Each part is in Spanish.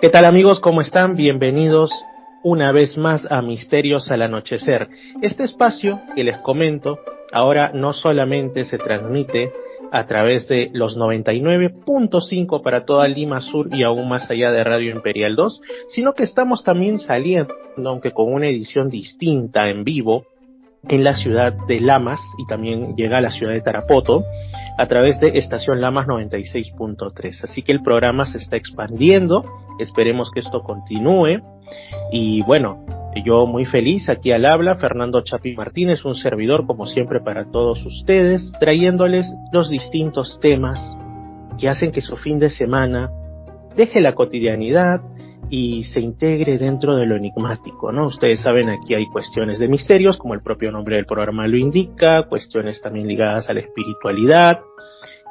¿Qué tal amigos? ¿Cómo están? Bienvenidos una vez más a Misterios al Anochecer. Este espacio que les comento ahora no solamente se transmite a través de los 99.5 para toda Lima Sur y aún más allá de Radio Imperial 2, sino que estamos también saliendo, aunque con una edición distinta en vivo, en la ciudad de Lamas y también llega a la ciudad de Tarapoto a través de Estación Lamas 96.3. Así que el programa se está expandiendo, esperemos que esto continúe y bueno, yo muy feliz aquí al habla, Fernando Chapi Martínez, un servidor como siempre para todos ustedes, trayéndoles los distintos temas que hacen que su fin de semana deje la cotidianidad y se integre dentro de lo enigmático, ¿no? Ustedes saben, aquí hay cuestiones de misterios, como el propio nombre del programa lo indica, cuestiones también ligadas a la espiritualidad,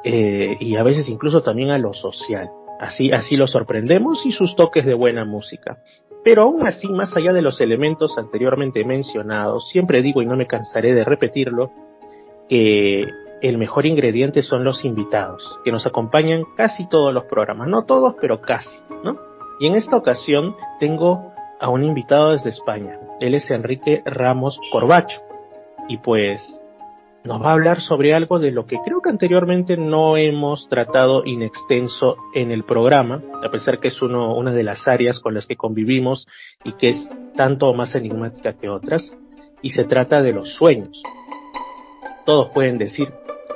y a veces incluso también a lo social. Así lo sorprendemos y sus toques de buena música. Pero aún así, más allá de los elementos anteriormente mencionados, siempre digo y no me cansaré de repetirlo, que el mejor ingrediente son los invitados, que nos acompañan casi todos los programas, no todos, pero casi, ¿no? Y en esta ocasión tengo a un invitado desde España. Él es Enrique Ramos Corbacho. Y pues nos va a hablar sobre algo de lo que creo que anteriormente no hemos tratado in extenso en el programa, a pesar que es una de las áreas con las que convivimos y que es tanto o más enigmática que otras. Y se trata de los sueños. Todos pueden decir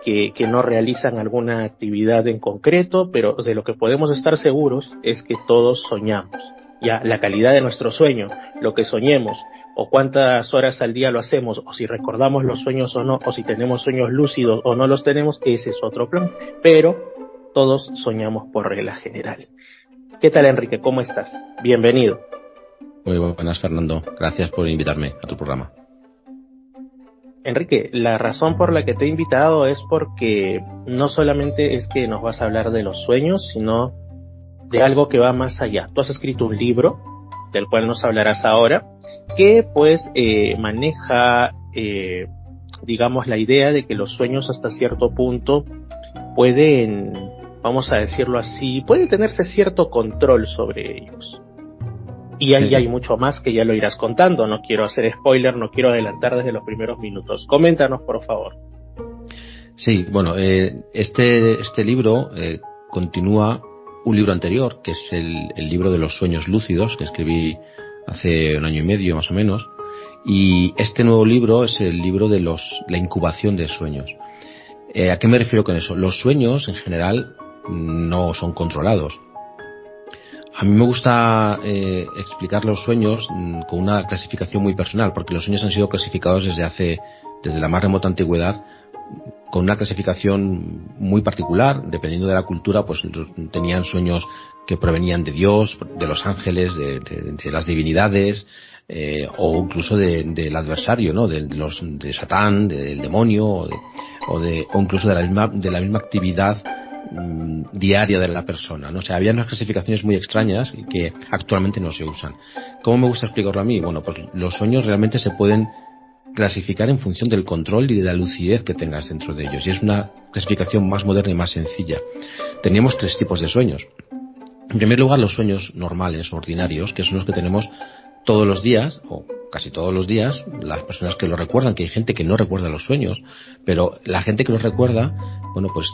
que no realizan alguna actividad en concreto, pero de lo que podemos estar seguros es que todos soñamos. Ya, la calidad de nuestro sueño, lo que soñemos, o cuántas horas al día lo hacemos, o si recordamos los sueños o no, o si tenemos sueños lúcidos o no los tenemos, ese es otro plan. Pero todos soñamos por regla general. ¿Qué tal, Enrique? ¿Cómo estás? Bienvenido. Muy buenas, Fernando. Gracias por invitarme a tu programa. Enrique, la razón por la que te he invitado es porque no solamente es que nos vas a hablar de los sueños, sino de algo que va más allá. Tú has escrito un libro, del cual nos hablarás ahora, que pues maneja, digamos, la idea de que los sueños hasta cierto punto pueden, vamos a decirlo así, puede tenerse cierto control sobre ellos. Y ahí hay mucho más que ya lo irás contando, no quiero hacer spoiler, no quiero adelantar desde los primeros minutos. Coméntanos, por favor. Sí, bueno, este libro continúa un libro anterior, que es el libro de los sueños lúcidos, que escribí hace 1 año y medio más o menos, y este nuevo libro es el libro de la incubación de sueños. ¿A qué me refiero con eso? Los sueños, en general, no son controlados. A mí me gusta explicar los sueños con una clasificación muy personal, porque los sueños han sido clasificados desde la más remota antigüedad, con una clasificación muy particular. Dependiendo de la cultura, pues tenían sueños que provenían de Dios, de los ángeles, de las divinidades, o incluso del adversario, ¿no? De Satán, del demonio, o incluso de la misma actividad diaria de la persona, ¿no? O sea, había unas clasificaciones muy extrañas y que actualmente no se usan. ¿Cómo me gusta explicarlo a mí? Bueno, pues los sueños realmente se pueden clasificar en función del control y de la lucidez que tengas dentro de ellos, y es una clasificación más moderna y más sencilla. Teníamos 3 tipos de sueños. En primer lugar, los sueños normales, ordinarios, que son los que tenemos todos los días, o casi todos los días, las personas que lo recuerdan, que hay gente que no recuerda los sueños, pero la gente que los recuerda, bueno, pues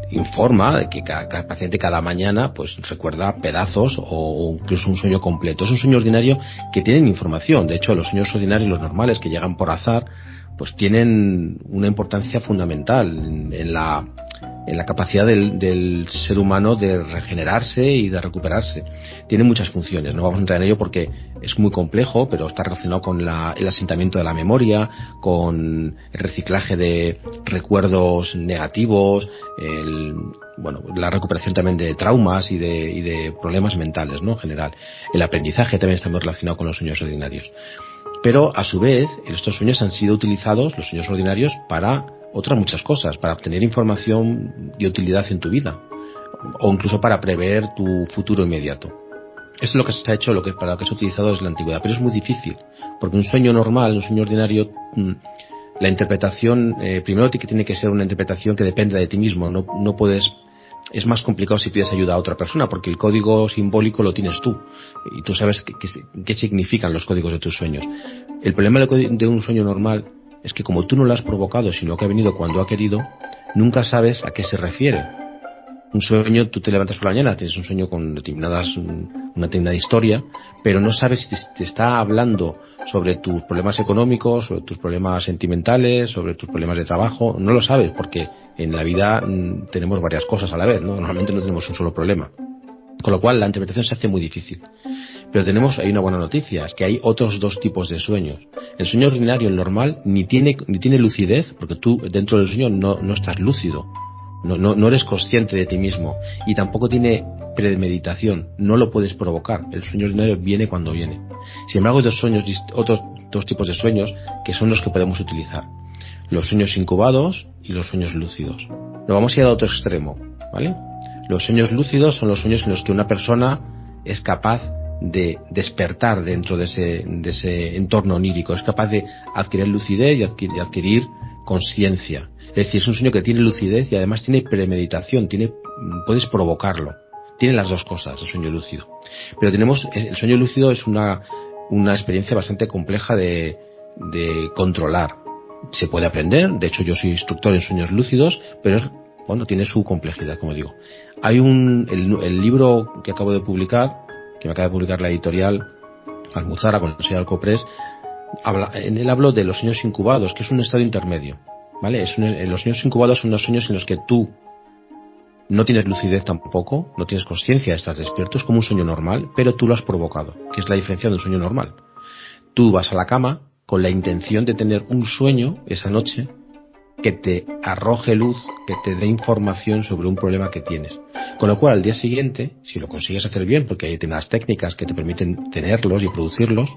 informa de que cada paciente cada mañana pues recuerda pedazos o incluso un sueño completo. Es un sueño ordinario que tienen información. De hecho, los sueños ordinarios, los normales, que llegan por azar, pues tienen una importancia fundamental en la capacidad del ser humano de regenerarse y de recuperarse. Tiene muchas funciones, no vamos a entrar en ello porque es muy complejo, pero está relacionado con el asentamiento de la memoria, con el reciclaje de recuerdos negativos, la recuperación también de traumas y de problemas mentales, ¿no? En general. El aprendizaje también está muy relacionado con los sueños ordinarios. Pero a su vez, estos sueños han sido utilizados, los sueños ordinarios, para otras muchas cosas, para obtener información de utilidad en tu vida, o incluso para prever tu futuro inmediato. Esto es lo que se ha hecho, para lo que se ha utilizado desde la antigüedad, pero es muy difícil, porque un sueño normal, un sueño ordinario, la interpretación, primero que tiene que ser una interpretación que dependa de ti mismo, no puedes es más complicado si pides ayuda a otra persona, porque el código simbólico lo tienes tú y tú sabes qué significan los códigos de tus sueños. El problema de un sueño normal es que como tú no lo has provocado, sino que ha venido cuando ha querido, nunca sabes a qué se refiere. Un sueño, tú te levantas por la mañana, tienes un sueño con una determinada historia, pero no sabes si te está hablando sobre tus problemas económicos, sobre tus problemas sentimentales, sobre tus problemas de trabajo. No lo sabes, porque en la vida tenemos varias cosas a la vez, ¿no? Normalmente no tenemos un solo problema. Con lo cual la interpretación se hace muy difícil. Pero hay una buena noticia, es que hay otros dos tipos de sueños. El sueño ordinario, el normal, ni tiene lucidez, porque tú dentro del sueño no estás lúcido. No eres consciente de ti mismo. Y tampoco tiene premeditación. No lo puedes provocar. El sueño ordinario viene cuando viene. Sin embargo, hay otros dos tipos de sueños que son los que podemos utilizar. Los sueños incubados y los sueños lúcidos. Lo vamos a ir a otro extremo, ¿vale? Los sueños lúcidos son los sueños en los que una persona es capaz de despertar dentro de ese entorno onírico. Es capaz de adquirir lucidez y adquirir conciencia. Es decir, es un sueño que tiene lucidez y además tiene premeditación, puedes provocarlo. Tiene las dos cosas, el sueño lúcido. Pero el sueño lúcido es una experiencia bastante compleja de controlar. Se puede aprender, de hecho yo soy instructor en sueños lúcidos, pero tiene su complejidad, como digo. Hay el libro que acabo de publicar, que me acaba de publicar la editorial Almuzara con el sello Alcopress, en él hablo de los sueños incubados, que es un estado intermedio, ¿vale? Los sueños incubados son unos sueños en los que tú no tienes lucidez tampoco, no tienes conciencia, estás despierto, es como un sueño normal, pero tú lo has provocado, que es la diferencia de un sueño normal. Tú vas a la cama con la intención de tener un sueño esa noche que te arroje luz, que te dé información sobre un problema que tienes. Con lo cual, al día siguiente, si lo consigues hacer bien, porque hay determinadas técnicas que te permiten tenerlos y producirlos,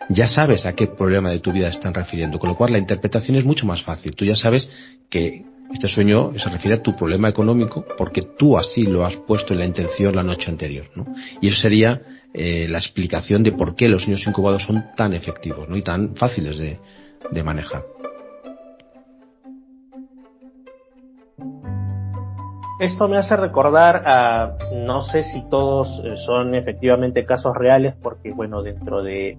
ya sabes a qué problema de tu vida están refiriendo. Con lo cual, la interpretación es mucho más fácil. Tú ya sabes que este sueño se refiere a tu problema económico porque tú así lo has puesto en la intención la noche anterior, ¿no? Y eso sería la explicación de por qué los sueños incubados son tan efectivos, ¿no? Y tan fáciles de manejar. Esto me hace recordar no sé si todos son efectivamente casos reales, porque bueno, dentro de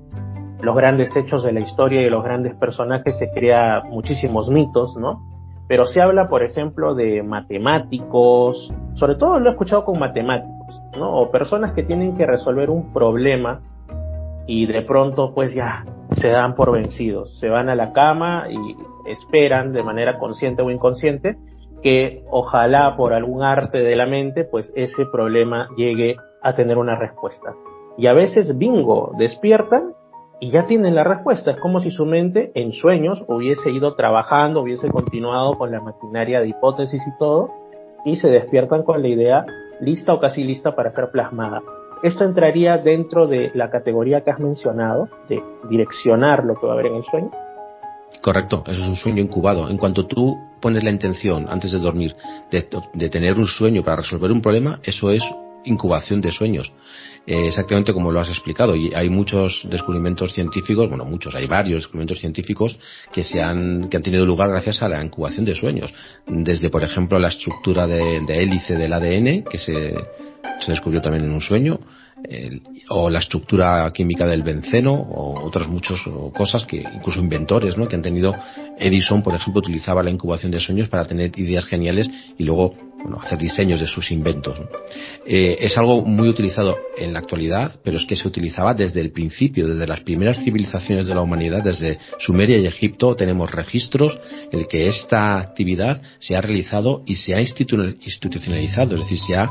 los grandes hechos de la historia y de los grandes personajes se crea muchísimos mitos, ¿no? Pero se habla, por ejemplo, de matemáticos, sobre todo lo he escuchado con matemáticos, ¿no? O personas que tienen que resolver un problema y de pronto pues ya se dan por vencidos, se van a la cama y esperan de manera consciente o inconsciente que ojalá por algún arte de la mente pues ese problema llegue a tener una respuesta. Y a veces, bingo, despiertan y ya tienen la respuesta. Es como si su mente en sueños hubiese ido trabajando, hubiese continuado con la maquinaria de hipótesis y todo, y se despiertan con la idea lista o casi lista para ser plasmada. Esto entraría dentro de la categoría que has mencionado, de direccionar lo que va a haber en el sueño. Correcto, eso es un sueño incubado. En cuanto tú pones la intención antes de dormir de tener un sueño para resolver un problema, eso es incubación de sueños. Exactamente como lo has explicado. Y hay muchos descubrimientos científicos, hay varios descubrimientos científicos que han tenido lugar gracias a la incubación de sueños. Desde, por ejemplo, la estructura de hélice del ADN, que se descubrió también en un sueño, o la estructura química del benceno, o otras muchas cosas que incluso inventores, ¿no? Que han tenido. Edison, por ejemplo, utilizaba la incubación de sueños para tener ideas geniales y luego hacer diseños de sus inventos, ¿no? Es algo muy utilizado en la actualidad, pero es que se utilizaba desde el principio, desde las primeras civilizaciones de la humanidad, desde Sumeria y Egipto. Tenemos registros en el que esta actividad se ha realizado y se ha institucionalizado, es decir, se ha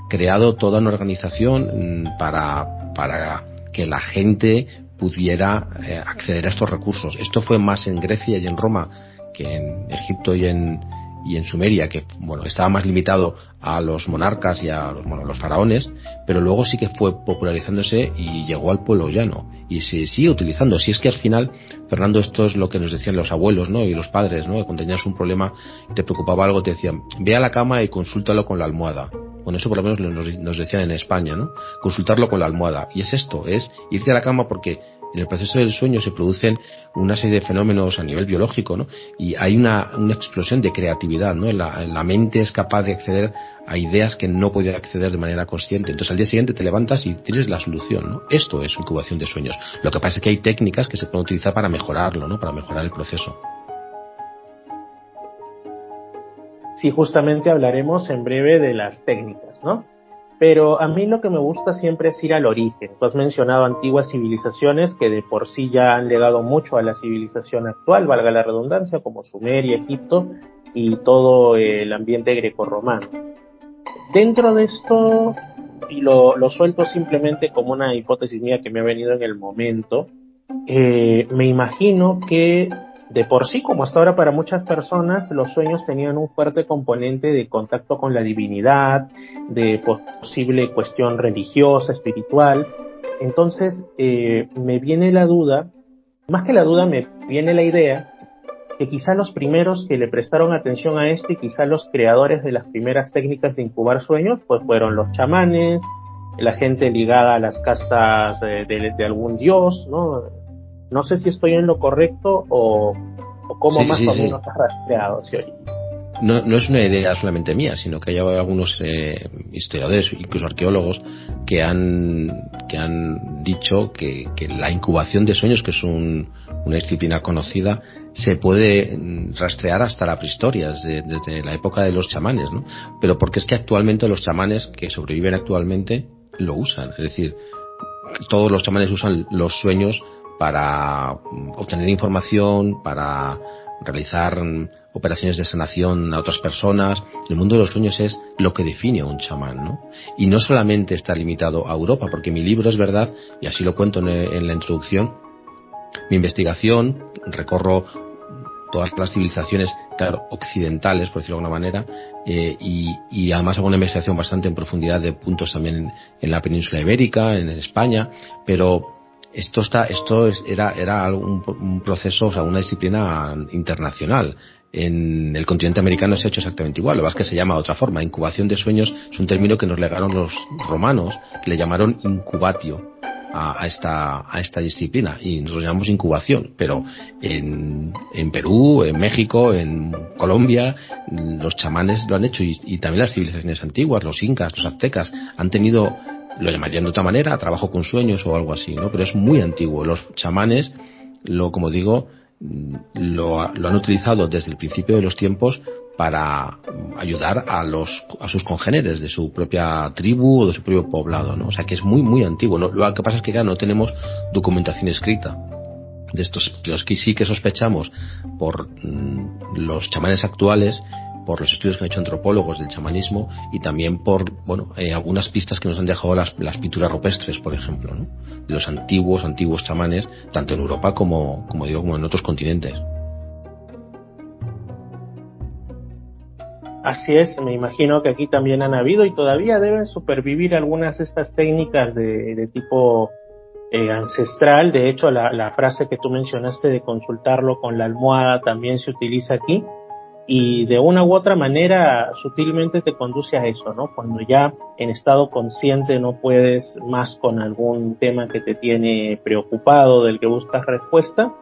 creado toda una organización para que la gente pudiera acceder a estos recursos. Esto fue más en Grecia y en Roma que en Egipto y en Sumeria, que estaba más limitado a los monarcas y a los faraones, pero luego sí que fue popularizándose y llegó al pueblo llano y se sigue utilizando. Si es que al final, Fernando, esto es lo que nos decían los abuelos, ¿no? Y los padres, ¿no? Cuando tenías un problema y te preocupaba algo, te decían, ve a la cama y consúltalo con la almohada. Bueno, eso por lo menos nos decían en España, ¿no? Consultarlo con la almohada. Y es esto, es irte a la cama porque En el proceso del sueño se producen una serie de fenómenos a nivel biológico, ¿no? Y hay una explosión de creatividad, ¿no? La mente es capaz de acceder a ideas que no puede acceder de manera consciente. Entonces al día siguiente te levantas y tienes la solución, ¿no? Esto es incubación de sueños. Lo que pasa es que hay técnicas que se pueden utilizar para mejorarlo, ¿no? Para mejorar el proceso. Sí, justamente hablaremos en breve de las técnicas, ¿no? Pero a mí lo que me gusta siempre es ir al origen. Tú has mencionado antiguas civilizaciones que de por sí ya han legado mucho a la civilización actual, valga la redundancia, como Sumeria, Egipto y todo el ambiente grecorromano. Dentro de esto, y lo suelto simplemente como una hipótesis mía que me ha venido en el momento, me imagino que de por sí, como hasta ahora para muchas personas, los sueños tenían un fuerte componente de contacto con la divinidad, de posible cuestión religiosa, espiritual. Entonces, me viene la duda, más que la duda, me viene la idea que quizá los primeros que le prestaron atención a esto y quizá los creadores de las primeras técnicas de incubar sueños, pues fueron los chamanes, la gente ligada a las castas de algún dios, ¿no? No sé si estoy en lo correcto o cómo más o menos has rastreado ese origen. No es una idea solamente mía, sino que hay algunos historiadores, incluso arqueólogos, que han dicho que la incubación de sueños, que es una disciplina conocida, se puede rastrear hasta la prehistoria, desde la época de los chamanes, ¿no? Pero porque es que actualmente los chamanes que sobreviven actualmente lo usan, es decir, todos los chamanes usan los sueños para obtener información, para realizar operaciones de sanación a otras personas. El mundo de los sueños es lo que define a un chamán, ¿no? Y no solamente está limitado a Europa, porque mi libro es verdad, y así lo cuento en la introducción, mi investigación, recorro todas las civilizaciones, claro, occidentales, por decirlo de alguna manera, y además hago una investigación bastante en profundidad de puntos también en la península ibérica, en España, pero esto era un proceso, o sea, una disciplina internacional. En el continente americano se ha hecho exactamente igual, lo que pasa es que se llama de otra forma. Incubación de sueños es un término que nos legaron los romanos, que le llamaron incubatio a esta disciplina, y nosotros llamamos incubación, pero en Perú, en México, en Colombia, los chamanes lo han hecho, y también las civilizaciones antiguas, los incas, los aztecas, han tenido, lo llamarían de otra manera, trabajo con sueños o algo así, ¿no? Pero es muy antiguo. Los chamanes, como digo, lo han utilizado desde el principio de los tiempos para ayudar a sus congéneres de su propia tribu o de su propio poblado, ¿no? O sea que es muy, muy antiguo, ¿no? Lo que pasa es que ya no tenemos documentación escrita de estos, los que sí que sospechamos por los chamanes actuales, por los estudios que han hecho antropólogos del chamanismo, y también por algunas pistas que nos han dejado las pinturas rupestres, por ejemplo, ¿no? De los antiguos chamanes, tanto en Europa como en otros continentes. Así es, me imagino que aquí también han habido y todavía deben supervivir algunas de estas técnicas de tipo ancestral. De hecho, la frase que tú mencionaste de consultarlo con la almohada también se utiliza aquí, y de una u otra manera sutilmente te conduce a eso, ¿no? Cuando ya en estado consciente no puedes más con algún tema que te tiene preocupado, del que buscas respuesta,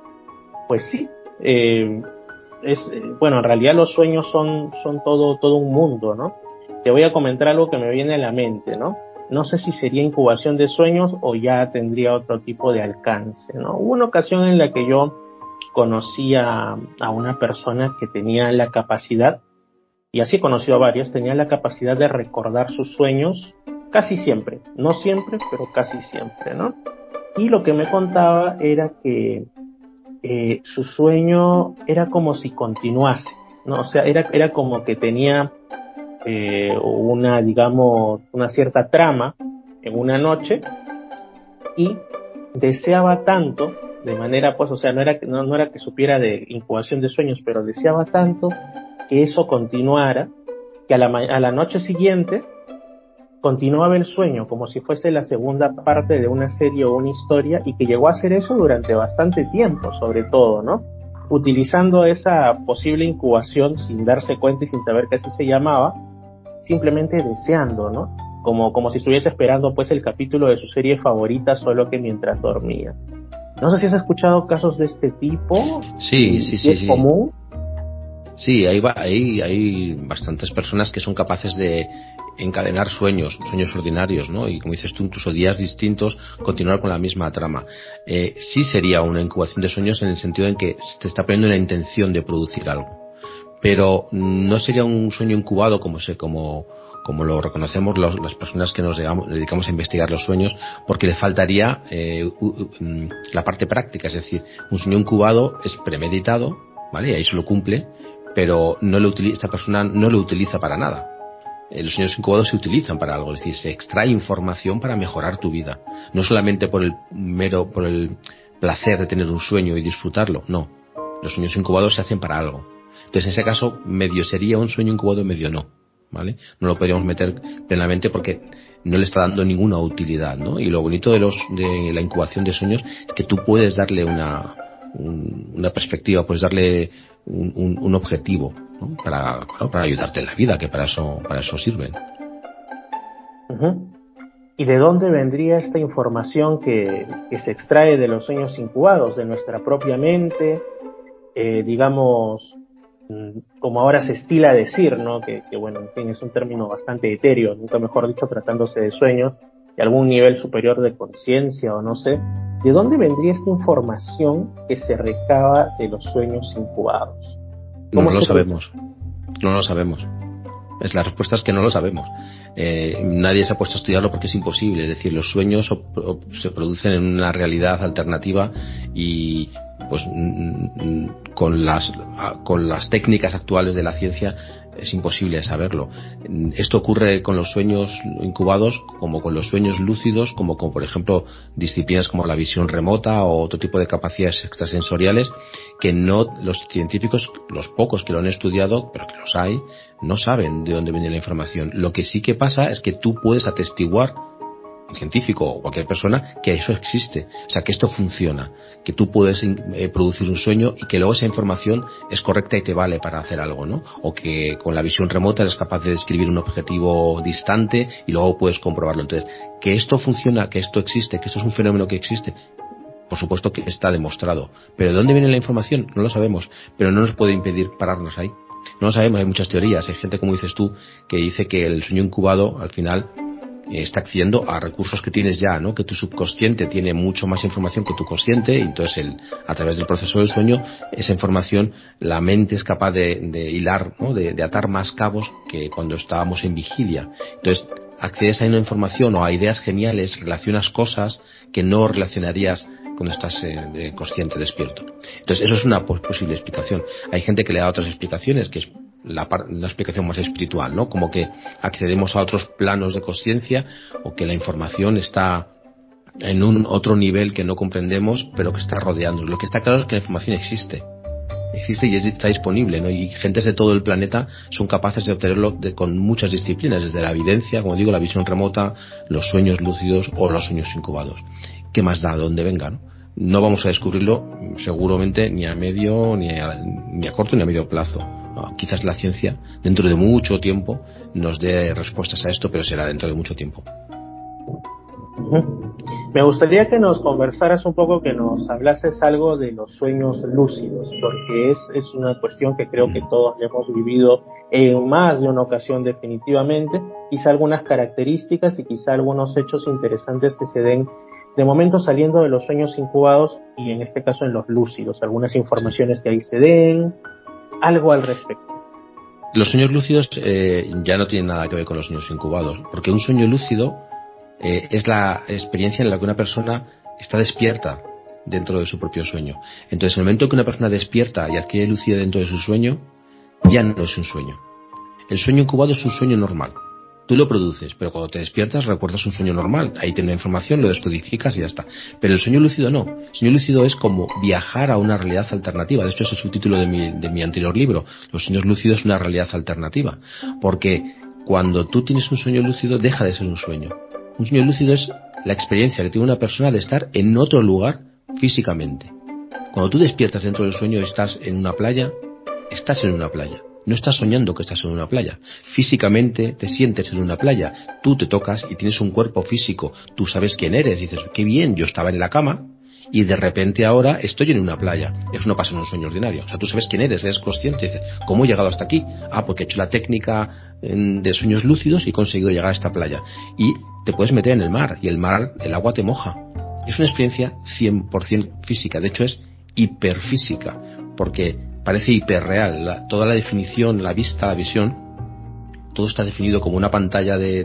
pues sí, en realidad los sueños son todo un mundo, ¿no? Te voy a comentar algo que me viene a la mente, ¿no? No sé si sería incubación de sueños o ya tendría otro tipo de alcance, ¿no? Hubo una ocasión en la que yo conocí a una persona que tenía la capacidad, y así conoció a varios, tenía la capacidad de recordar sus sueños casi siempre, no siempre, pero casi siempre, ¿no? Y lo que me contaba era que su sueño era como si continuase, ¿no? O sea, era como que tenía una cierta trama en una noche, y deseaba tanto, de manera, pues, o sea, no era que supiera de incubación de sueños, pero deseaba tanto que eso continuara, que a la noche siguiente continuaba el sueño como si fuese la segunda parte de una serie o una historia, y que llegó a hacer eso durante bastante tiempo, sobre todo, ¿no? Utilizando esa posible incubación sin darse cuenta y sin saber que así se llamaba, simplemente deseando, ¿no? Como si estuviese esperando pues el capítulo de su serie favorita, solo que mientras dormía. No sé si has escuchado casos de este tipo. Sí. ¿Es común? Sí, hay bastantes personas que son capaces de encadenar sueños ordinarios, ¿no? Y como dices tú, incluso días distintos, continuar con la misma trama. Sí sería una incubación de sueños en el sentido en que te está poniendo la intención de producir algo. Pero no sería un sueño incubado como lo reconocemos las personas que nos dedicamos a investigar los sueños, porque le faltaría la parte práctica. Es decir, un sueño incubado es premeditado, ¿vale? Y ahí se lo cumple, pero esta persona no lo utiliza para nada. Los sueños incubados se utilizan para algo, es decir, se extrae información para mejorar tu vida, no solamente por el placer de tener un sueño y disfrutarlo, no. Los sueños incubados se hacen para algo. Entonces, en ese caso, medio sería un sueño incubado y medio no, ¿vale? No lo podríamos meter plenamente porque no le está dando ninguna utilidad, ¿no? Y lo bonito de la incubación de sueños es que tú puedes darle una perspectiva, puedes darle un objetivo, ¿no? Para ayudarte en la vida, que para eso sirven. Uh-huh. ¿Y de dónde vendría esta información que se extrae de los sueños incubados? ¿De nuestra propia mente? Digamos, como ahora se estila decir, ¿no? Que bueno, en fin, es un término bastante etéreo, nunca mejor dicho, tratándose de sueños, de algún nivel superior de conciencia o no sé. ¿De dónde vendría esta información que se recaba de los sueños incubados? No lo sabemos. La respuesta es que no lo sabemos. Nadie se ha puesto a estudiarlo porque es imposible. Es decir, los sueños se producen en una realidad alternativa y pues con las técnicas actuales de la ciencia es imposible saberlo. Esto ocurre con los sueños incubados como con los sueños lúcidos, como por ejemplo disciplinas como la visión remota o otro tipo de capacidades extrasensoriales que los científicos, los pocos que lo han estudiado, pero que los hay, no saben de dónde viene la información. Lo que sí que pasa es que tú puedes atestiguar, un científico o cualquier persona, que eso existe, o sea, que esto funciona, que tú puedes producir un sueño y que luego esa información es correcta y te vale para hacer algo, ¿no? O que con la visión remota eres capaz de describir un objetivo distante y luego puedes comprobarlo. Entonces, que esto funciona, que esto existe, que esto es un fenómeno que existe, por supuesto que está demostrado. Pero ¿de dónde viene la información? No lo sabemos, pero no nos puede impedir pararnos ahí. No lo sabemos, hay muchas teorías, hay gente, como dices tú, que dice que el sueño incubado al final está accediendo a recursos que tienes ya, ¿no? Que tu subconsciente tiene mucho más información que tu consciente y entonces a través del proceso del sueño esa información la mente es capaz de hilar, ¿no? De atar más cabos que cuando estábamos en vigilia. Entonces accedes a una información o a ideas geniales, relacionas cosas que no relacionarías cuando estás consciente, despierto. Entonces eso es una posible explicación. Hay gente que le da otras explicaciones, que es una explicación más espiritual, ¿no? Como que accedemos a otros planos de consciencia o que la información está en un otro nivel que no comprendemos, pero que está rodeándonos. Lo que está claro es que la información existe y está disponible, ¿no? Y gentes de todo el planeta son capaces de obtenerlo con muchas disciplinas, desde la evidencia, como digo, la visión remota, los sueños lúcidos o los sueños incubados. ¿Qué más da? ¿De dónde venga, no? No vamos a descubrirlo seguramente ni a medio, ni a corto, ni a medio plazo. No, quizás la ciencia dentro de mucho tiempo nos dé respuestas a esto, pero será dentro de mucho tiempo. Me gustaría que nos conversaras un poco, que nos hablases algo de los sueños lúcidos, porque es una cuestión que creo que todos hemos vivido en más de una ocasión definitivamente, quizá algunas características y quizá algunos hechos interesantes que se den de momento saliendo de los sueños incubados y en este caso en los lúcidos, algunas informaciones que ahí se den, algo al respecto. Los sueños lúcidos ya no tienen nada que ver con los sueños incubados, porque un sueño lúcido es la experiencia en la que una persona está despierta dentro de su propio sueño. Entonces, en el momento que una persona despierta y adquiere lucidez dentro de su sueño, ya no es un sueño. El sueño incubado es un sueño normal. Tú lo produces, pero cuando te despiertas recuerdas un sueño normal. Ahí tienes la información, lo descodificas y ya está. Pero el sueño lúcido no. El sueño lúcido es como viajar a una realidad alternativa. De hecho, ese es el subtítulo de mi anterior libro. Los sueños lúcidos es una realidad alternativa. Porque cuando tú tienes un sueño lúcido, deja de ser un sueño. Un sueño lúcido es la experiencia que tiene una persona de estar en otro lugar físicamente. Cuando tú despiertas dentro del sueño y estás en una playa, estás en una playa. No estás soñando que estás en una playa. Físicamente te sientes en una playa. Tú te tocas y tienes un cuerpo físico. Tú sabes quién eres. Y dices, qué bien, yo estaba en la cama y de repente ahora estoy en una playa. Eso no pasa en un sueño ordinario. O sea, tú sabes quién eres consciente. Dices, ¿cómo he llegado hasta aquí? Porque he hecho la técnica de sueños lúcidos y he conseguido llegar a esta playa. Y te puedes meter en el mar, y el mar, el agua te moja. Es una experiencia 100% física. De hecho, es hiperfísica, porque parece hiperreal. Toda la definición, la vista, la visión, todo está definido como una pantalla de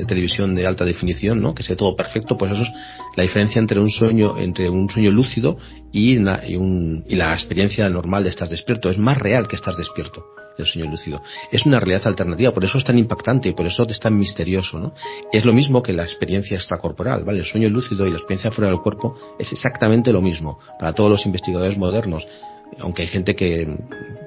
televisión de alta definición, ¿no? Que sea todo perfecto. Pues eso es la diferencia entre un sueño lúcido y la experiencia normal de estar despierto. Es más real que estar despierto, el sueño lúcido. Es una realidad alternativa, por eso es tan impactante y por eso es tan misterioso, ¿no? Es lo mismo que la experiencia extracorporal, ¿vale? El sueño lúcido y la experiencia fuera del cuerpo es exactamente lo mismo para todos los investigadores modernos, aunque hay gente que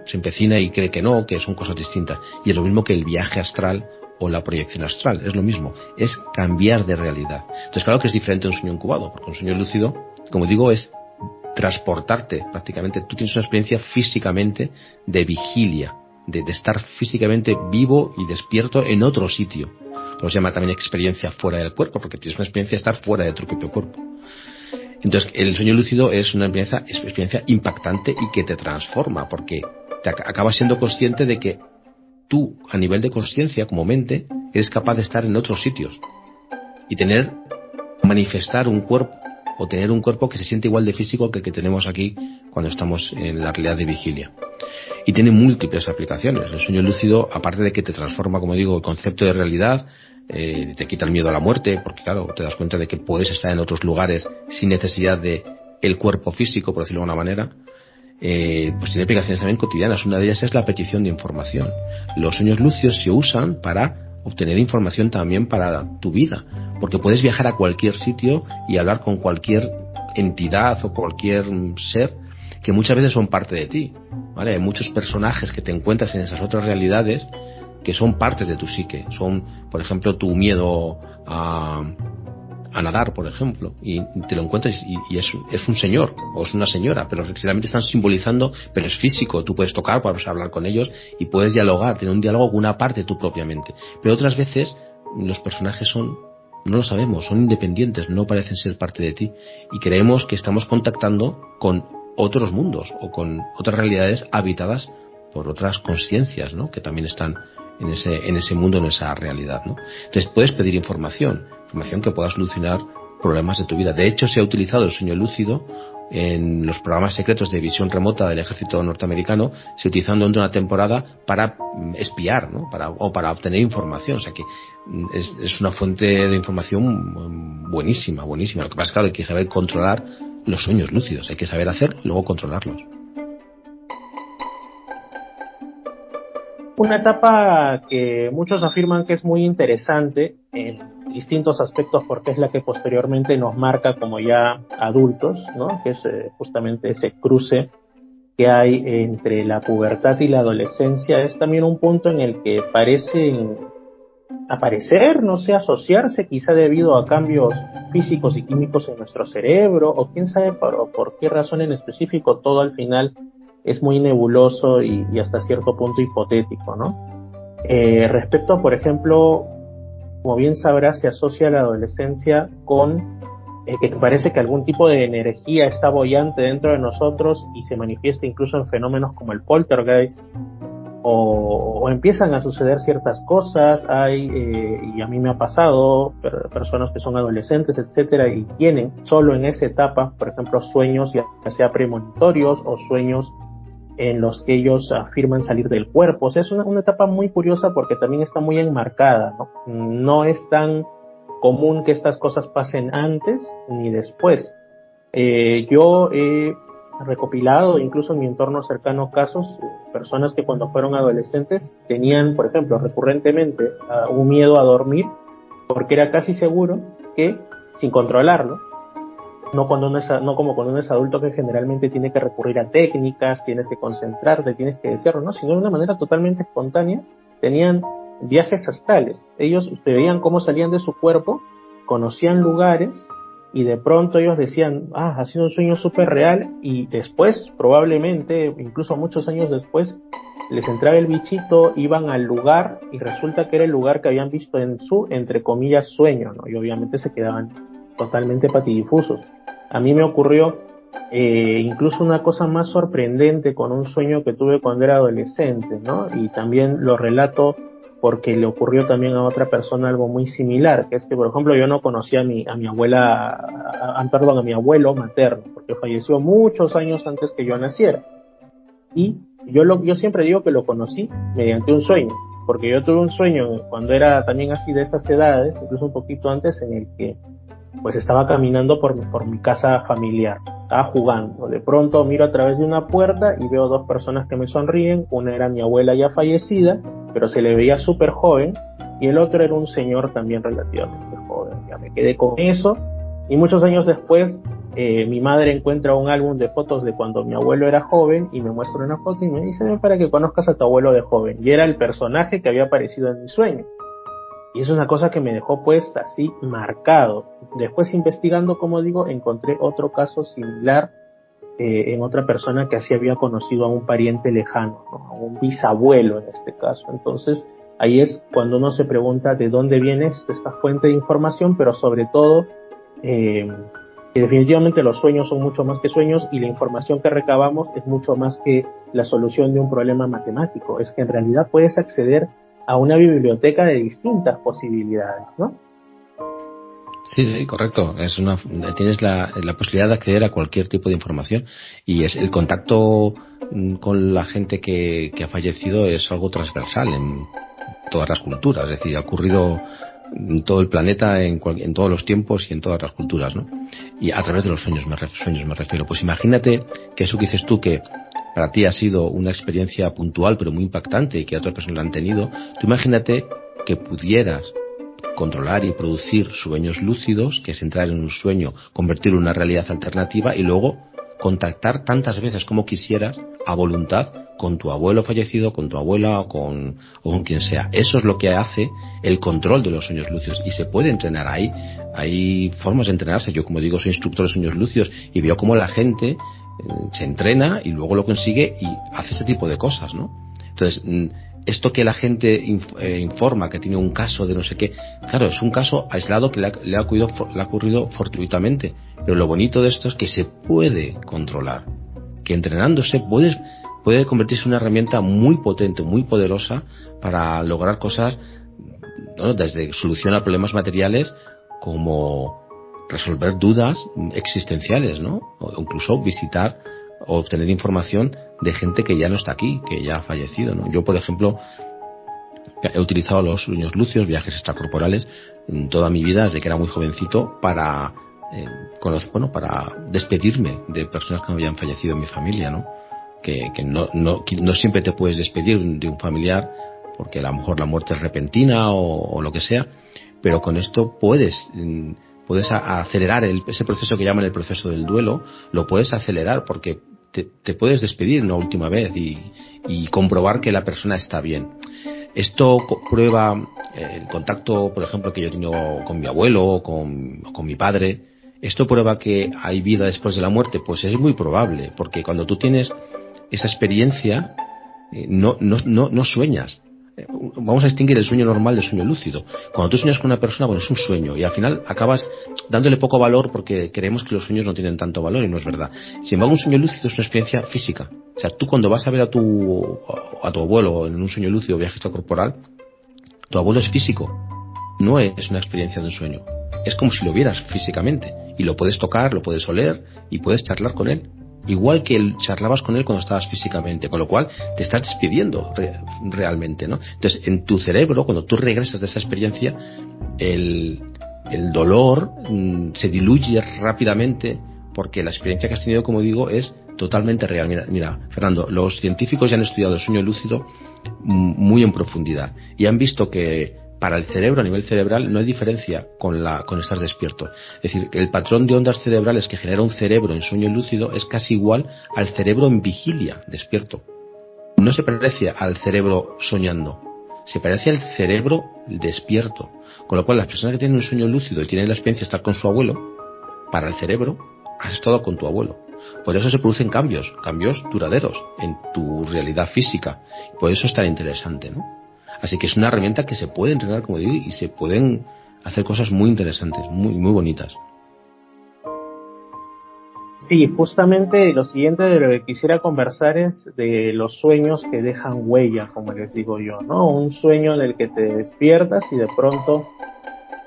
se empecina y cree que no, que son cosas distintas. Y es lo mismo que el viaje astral o la proyección astral, es lo mismo, es cambiar de realidad. Entonces, claro que es diferente de un sueño incubado, porque un sueño lúcido, como digo, es transportarte prácticamente. Tú tienes una experiencia físicamente de vigilia, de estar físicamente vivo y despierto en otro sitio. Por eso se llama también experiencia fuera del cuerpo, porque tienes una experiencia de estar fuera de tu propio cuerpo. Entonces, el sueño lúcido es una experiencia impactante y que te transforma, porque te acabas siendo consciente de que tú, a nivel de consciencia, como mente, eres capaz de estar en otros sitios y manifestar un cuerpo, o tener un cuerpo que se siente igual de físico que el que tenemos aquí cuando estamos en la realidad de vigilia. Y tiene múltiples aplicaciones. El sueño lúcido, aparte de que te transforma, como digo, el concepto de realidad, te quita el miedo a la muerte, porque claro, te das cuenta de que puedes estar en otros lugares sin necesidad de el cuerpo físico, por decirlo de alguna manera. Pues tiene aplicaciones también cotidianas. Una de ellas es la petición de información. Los sueños lúcidos se usan para obtener información también para tu vida, porque puedes viajar a cualquier sitio y hablar con cualquier entidad o cualquier ser que muchas veces son parte de ti, ¿vale? Hay muchos personajes que te encuentras en esas otras realidades que son partes de tu psique. Son, por ejemplo, tu miedo a nadar, por ejemplo, y te lo encuentras y es un señor o es una señora, pero realmente están simbolizando, pero es físico. Tú puedes tocar, puedes hablar con ellos y puedes dialogar, tener un diálogo con una parte de tu propia mente. Pero otras veces los personajes no lo sabemos, son independientes, no parecen ser parte de ti y creemos que estamos contactando con otros mundos o con otras realidades habitadas por otras conciencias, ¿no? Que también están en ese mundo, en esa realidad, ¿no? Entonces puedes pedir información que pueda solucionar problemas de tu vida. De hecho, se ha utilizado el sueño lúcido en los programas secretos de visión remota del ejército norteamericano. Se utilizan durante una temporada para espiar, ¿no? Para obtener información. O sea que es una fuente de información buenísima. Lo que pasa es que claro, hay que saber controlar los sueños lúcidos. Hay que saber hacer y luego controlarlos. Una etapa que muchos afirman que es muy interesante en distintos aspectos porque es la que posteriormente nos marca como ya adultos, ¿no? Que es justamente ese cruce que hay entre la pubertad y la adolescencia. Es también un punto en el que parecen aparecer, no sé, asociarse quizá debido a cambios físicos y químicos en nuestro cerebro, o quién sabe por qué razón en específico. Todo al final es muy nebuloso y hasta cierto punto hipotético, ¿no? Respecto a, por ejemplo, como bien sabrás, se asocia la adolescencia con que parece que algún tipo de energía está boyante dentro de nosotros y se manifiesta incluso en fenómenos como el poltergeist, o empiezan a suceder ciertas cosas. Y a mí me ha pasado, personas que son adolescentes, etcétera, y tienen solo en esa etapa, por ejemplo, sueños ya sea premonitorios o sueños en los que ellos afirman salir del cuerpo. O sea, es una etapa muy curiosa porque también está muy enmarcada, ¿no? No es tan común que estas cosas pasen antes ni después. Yo he recopilado, incluso en mi entorno cercano, casos de personas que cuando fueron adolescentes tenían, por ejemplo, recurrentemente un miedo a dormir porque era casi seguro que, sin controlarlo, no como cuando uno es adulto, que generalmente tiene que recurrir a técnicas, tienes que concentrarte, tienes que decirlo, ¿no? Sino de una manera totalmente espontánea, tenían viajes astrales. Ellos veían cómo salían de su cuerpo, conocían lugares, y de pronto ellos decían, ha sido un sueño súper real, y después, probablemente, incluso muchos años después, les entraba el bichito, iban al lugar, y resulta que era el lugar que habían visto en su, entre comillas, sueño, ¿no? Y obviamente se quedaban totalmente patidifusos. A mí me ocurrió incluso una cosa más sorprendente con un sueño que tuve cuando era adolescente, ¿no? Y también lo relato porque le ocurrió también a otra persona algo muy similar, que es que, por ejemplo, yo no conocía a mi abuela, a mi abuelo materno, porque falleció muchos años antes que yo naciera. Y yo siempre digo que lo conocí mediante un sueño, porque yo tuve un sueño cuando era también así de esas edades, incluso un poquito antes, en el que pues estaba caminando por mi casa familiar, estaba jugando. De pronto miro a través de una puerta y veo dos personas que me sonríen. Una era mi abuela ya fallecida, pero se le veía súper joven, y el otro era un señor también relativamente joven. Ya me quedé con eso, y muchos años después mi madre encuentra un álbum de fotos de cuando mi abuelo era joven y me muestra una foto y me dice: ven para que conozcas a tu abuelo de joven. Y era el personaje que había aparecido en mi sueño. Y es una cosa que me dejó pues así marcado. Después, investigando, como digo, encontré otro caso similar en otra persona que así había conocido a un pariente lejano, ¿no? A un bisabuelo en este caso. Entonces ahí es cuando uno se pregunta de dónde viene esta fuente de información, pero sobre todo que definitivamente los sueños son mucho más que sueños, y la información que recabamos es mucho más que la solución de un problema matemático. Es que en realidad puedes acceder a una biblioteca de distintas posibilidades, ¿no? Sí, correcto. Tienes la posibilidad de acceder a cualquier tipo de información, y el contacto con la gente que ha fallecido es algo transversal en todas las culturas. Es decir, ha ocurrido en todo el planeta, en todos los tiempos y en todas las culturas, ¿no? Y a través de los sueños me refiero. Pues imagínate que eso que dices tú, que para ti ha sido una experiencia puntual pero muy impactante y que otras personas la han tenido. Tú imagínate que pudieras controlar y producir sueños lúcidos, que es entrar en un sueño, convertirlo en una realidad alternativa y luego contactar tantas veces como quisieras a voluntad con tu abuelo fallecido, con tu abuela o con quien sea. Eso es lo que hace el control de los sueños lúcidos, y se puede entrenar. Hay formas de entrenarse. Yo, como digo, soy instructor de sueños lúcidos y veo cómo la gente se entrena y luego lo consigue y hace ese tipo de cosas, ¿no? Entonces, esto que la gente informa que tiene un caso de no sé qué, claro, es un caso aislado que le ha ocurrido fortuitamente, pero lo bonito de esto es que se puede controlar, que entrenándose puede convertirse en una herramienta muy potente, muy poderosa para lograr cosas, ¿no? Desde solución a problemas materiales, como resolver dudas existenciales, ¿no? O incluso visitar o obtener información de gente que ya no está aquí, que ya ha fallecido, ¿no? Yo, por ejemplo, he utilizado los sueños lúcidos, viajes extracorporales, en toda mi vida, desde que era muy jovencito, para despedirme de personas que no habían fallecido en mi familia, ¿no? Que no siempre te puedes despedir de un familiar, porque a lo mejor la muerte es repentina o lo que sea, pero con esto puedes acelerar ese proceso que llaman el proceso del duelo. Lo puedes acelerar porque te puedes despedir una última vez y comprobar que la persona está bien. Esto prueba el contacto, por ejemplo, que yo he tenido con mi abuelo o con mi padre. Esto prueba que hay vida después de la muerte. Pues es muy probable, porque cuando tú tienes esa experiencia no sueñas. Vamos a distinguir el sueño normal del sueño lúcido. Cuando tú sueñas con una persona, bueno, es un sueño y al final acabas dándole poco valor porque creemos que los sueños no tienen tanto valor, y no es verdad. Sin embargo, un sueño lúcido es una experiencia física. O sea, tú cuando vas a ver a tu abuelo en un sueño lúcido o viaje extracorporal, tu abuelo es físico, no es una experiencia de un sueño. Es como si lo vieras físicamente, y lo puedes tocar, lo puedes oler y puedes charlar con él, igual que charlabas con él cuando estabas físicamente, con lo cual te estás despidiendo realmente, ¿no? Entonces, en tu cerebro, cuando tú regresas de esa experiencia, el dolor se diluye rápidamente, porque la experiencia que has tenido, como digo, es totalmente real. Mira, Fernando, los científicos ya han estudiado el sueño lúcido muy en profundidad y han visto que para el cerebro, a nivel cerebral, no hay diferencia con estar despierto. Es decir, el patrón de ondas cerebrales que genera un cerebro en sueño lúcido es casi igual al cerebro en vigilia, despierto. No se parece al cerebro soñando, se parece al cerebro despierto. Con lo cual, las personas que tienen un sueño lúcido y tienen la experiencia de estar con su abuelo, para el cerebro, has estado con tu abuelo. Por eso se producen cambios duraderos en tu realidad física. Por eso es tan interesante, ¿no? Así que es una herramienta que se puede entrenar, como digo, y se pueden hacer cosas muy interesantes, muy, muy bonitas. Sí, justamente lo siguiente de lo que quisiera conversar es de los sueños que dejan huella, como les digo yo, ¿no? Un sueño en el que te despiertas y de pronto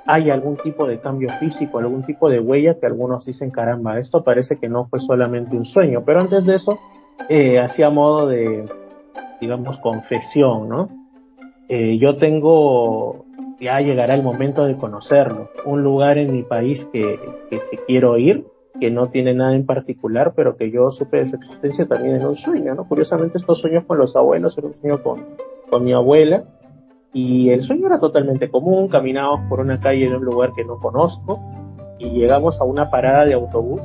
hay algún tipo de cambio físico, algún tipo de huella que algunos dicen, caramba, esto parece que no fue solamente un sueño. Pero antes de eso, hacía modo de, digamos, confesión, ¿no? Yo tengo, ya llegará el momento de conocerlo, un lugar en mi país que quiero ir, que no tiene nada en particular, pero que yo supe de su existencia también en un sueño, ¿no? Curiosamente estos sueños con los abuelos, era un sueño con mi abuela, y el sueño era totalmente común, caminábamos por una calle de un lugar que no conozco, y llegamos a una parada de autobús,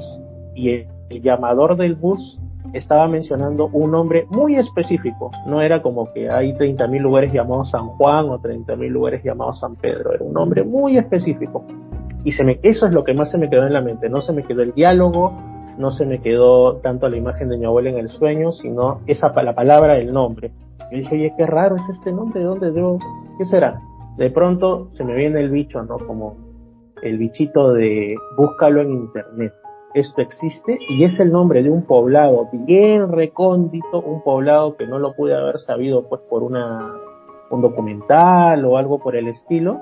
y el llamador del bus estaba mencionando un nombre muy específico. No era como que hay 30.000 lugares llamados San Juan o 30.000 lugares llamados San Pedro. Era un nombre muy específico. Y eso es lo que más se me quedó en la mente. No se me quedó el diálogo, no se me quedó tanto la imagen de mi abuela en el sueño, sino la palabra, el nombre. Yo dije, oye, qué raro es este nombre, ¿de dónde debo? ¿Qué será? De pronto se me viene el bicho, ¿no? Como el bichito de búscalo en internet. Esto existe y es el nombre de un poblado bien recóndito, un poblado que no lo pude haber sabido pues por un documental o algo por el estilo,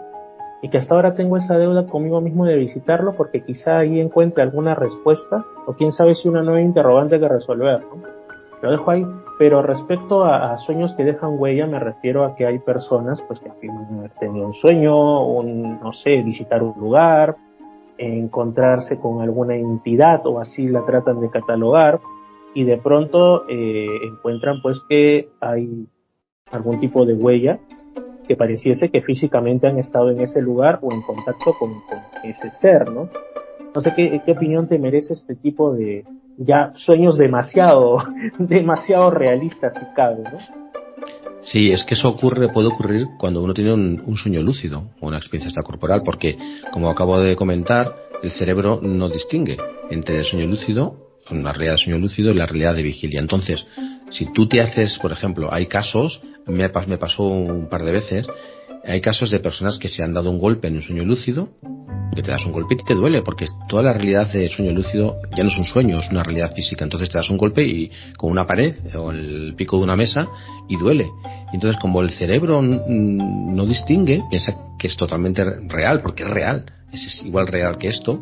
y que hasta ahora tengo esa deuda conmigo mismo de visitarlo porque quizá ahí encuentre alguna respuesta o quién sabe si una nueva interrogante que resolver, ¿no? Lo dejo ahí, pero respecto a sueños que dejan huella, me refiero a que hay personas pues que afirman haber tenido un sueño, no sé, visitar un lugar, encontrarse con alguna entidad o así la tratan de catalogar, y de pronto encuentran pues que hay algún tipo de huella que pareciese que físicamente han estado en ese lugar o en contacto con ese ser, ¿no? No sé qué opinión te merece este tipo de ya sueños demasiado realistas si cabe, ¿no? Sí, es que eso puede ocurrir cuando uno tiene un sueño lúcido o una experiencia extracorporal, porque, como acabo de comentar, el cerebro no distingue entre el sueño lúcido, una realidad de sueño lúcido y la realidad de vigilia. Entonces, si tú te haces, por ejemplo, hay casos, me pasó un par de veces, hay casos de personas que se han dado un golpe en un sueño lúcido, que te das un golpe y te duele, porque toda la realidad de sueño lúcido ya no es un sueño, es una realidad física. Entonces te das un golpe y con una pared o el pico de una mesa y duele. Entonces, como el cerebro no distingue, piensa que es totalmente real, porque es real, es igual real que esto.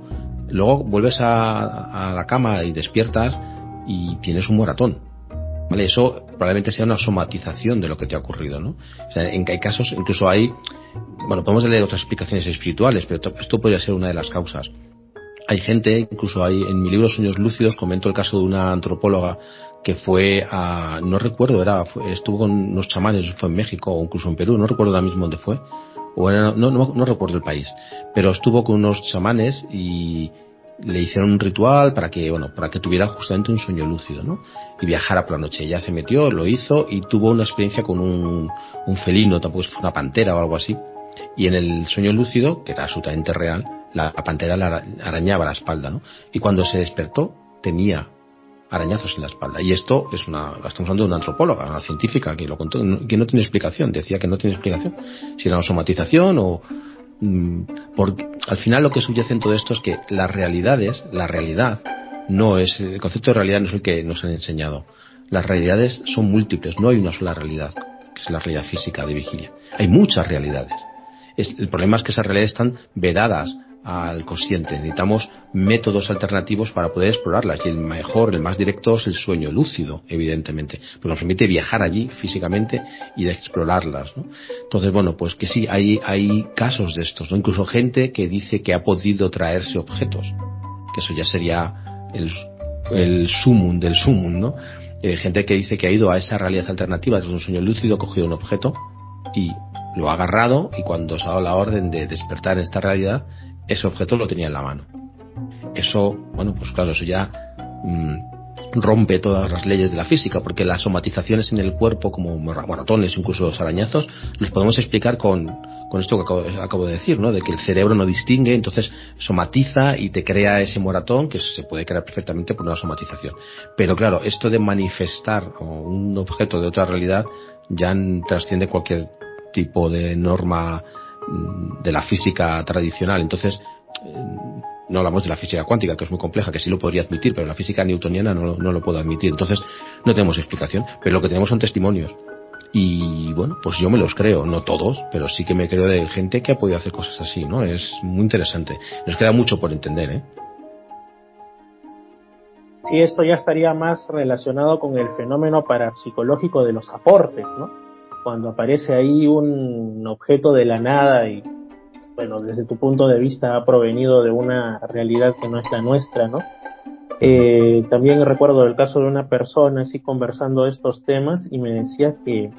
Luego vuelves a la cama y despiertas y tienes un moratón. ¿Vale? Eso probablemente sea una somatización de lo que te ha ocurrido, ¿no? O sea, en que hay casos, incluso hay, bueno, podemos leer otras explicaciones espirituales, pero esto podría ser una de las causas. Hay gente, incluso hay, en mi libro Sueños Lúcidos, comento el caso de una antropóloga que fue no recuerdo, estuvo con unos chamanes, fue en México o incluso en Perú, no recuerdo ahora mismo dónde fue, no recuerdo el país, pero estuvo con unos chamanes y le hicieron un ritual para que tuviera justamente un sueño lúcido, ¿no? Y viajara por la noche. Ella se metió, lo hizo y tuvo una experiencia con un felino, tampoco es una pantera o algo así. Y en el sueño lúcido, que era absolutamente real, la pantera le arañaba la espalda, ¿no? Y cuando se despertó, tenía arañazos en la espalda. Y esto estamos hablando de una antropóloga, una científica que lo contó, que no tiene explicación, decía que no tiene explicación. Si era una somatización o porque al final lo que subyace en todo esto es que la realidad no es, el concepto de realidad no es el que nos han enseñado. Las realidades son múltiples, no hay una sola realidad, que es la realidad física de vigilia. Hay muchas realidades. El problema es que esas realidades están vedadas al consciente. Necesitamos métodos alternativos para poder explorarlas, y el mejor, el más directo es el sueño lúcido, evidentemente, porque nos permite viajar allí físicamente y explorarlas, ¿no? Entonces, bueno, pues que sí, hay casos de estos, ¿no? Incluso gente que dice que ha podido traerse objetos, que eso ya sería el sumum del sumum, ¿no? Gente que dice que ha ido a esa realidad alternativa tras un sueño lúcido, ha cogido un objeto y lo ha agarrado, y cuando se ha dado la orden de despertar en esta realidad, ese objeto lo tenía en la mano. Eso, bueno, pues claro, eso ya rompe todas las leyes de la física, porque las somatizaciones en el cuerpo, como moratones, incluso los arañazos, los podemos explicar con esto que acabo de decir, ¿no? De que el cerebro no distingue, entonces somatiza y te crea ese moratón, que se puede crear perfectamente por una somatización. Pero claro, esto de manifestar un objeto de otra realidad ya trasciende cualquier tipo de norma de la física tradicional. Entonces No hablamos de la física cuántica, que es muy compleja, que sí lo podría admitir, pero la física newtoniana no lo puedo admitir. Entonces, no tenemos explicación, pero lo que tenemos son testimonios. Y bueno, pues yo me los creo, no todos, pero sí que me creo de gente que ha podido hacer cosas así, ¿no? Es muy interesante. Nos queda mucho por entender, ¿eh? Sí, esto ya estaría más relacionado con el fenómeno parapsicológico de los aportes, ¿no? Cuando aparece ahí un objeto de la nada y, bueno, desde tu punto de vista ha provenido de una realidad que no es la nuestra, ¿no? También recuerdo el caso de una persona así conversando estos temas y me decía que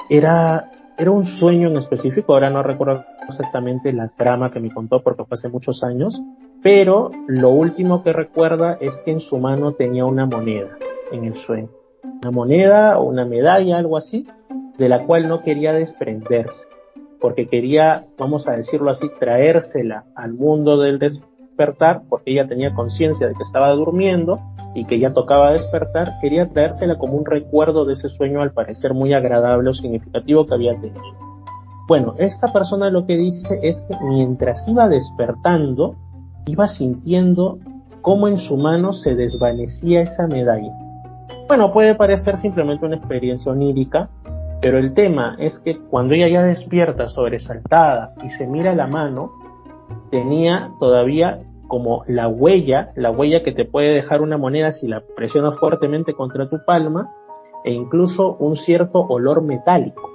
era un sueño en específico, ahora no recuerdo exactamente la trama que me contó porque fue hace muchos años, pero lo último que recuerda es que en su mano tenía una moneda en el sueño, una moneda o una medalla, algo así, de la cual no quería desprenderse, porque quería, vamos a decirlo así, traérsela al mundo del despertar, porque ella tenía conciencia de que estaba durmiendo y que ya tocaba despertar, quería traérsela como un recuerdo de ese sueño al parecer muy agradable o significativo que había tenido. Bueno, esta persona lo que dice es que mientras iba despertando, iba sintiendo cómo en su mano se desvanecía esa medalla. Bueno, puede parecer simplemente una experiencia onírica, pero el tema es que cuando ella ya despierta sobresaltada y se mira la mano, tenía todavía como la huella que te puede dejar una moneda si la presionas fuertemente contra tu palma, e incluso un cierto olor metálico,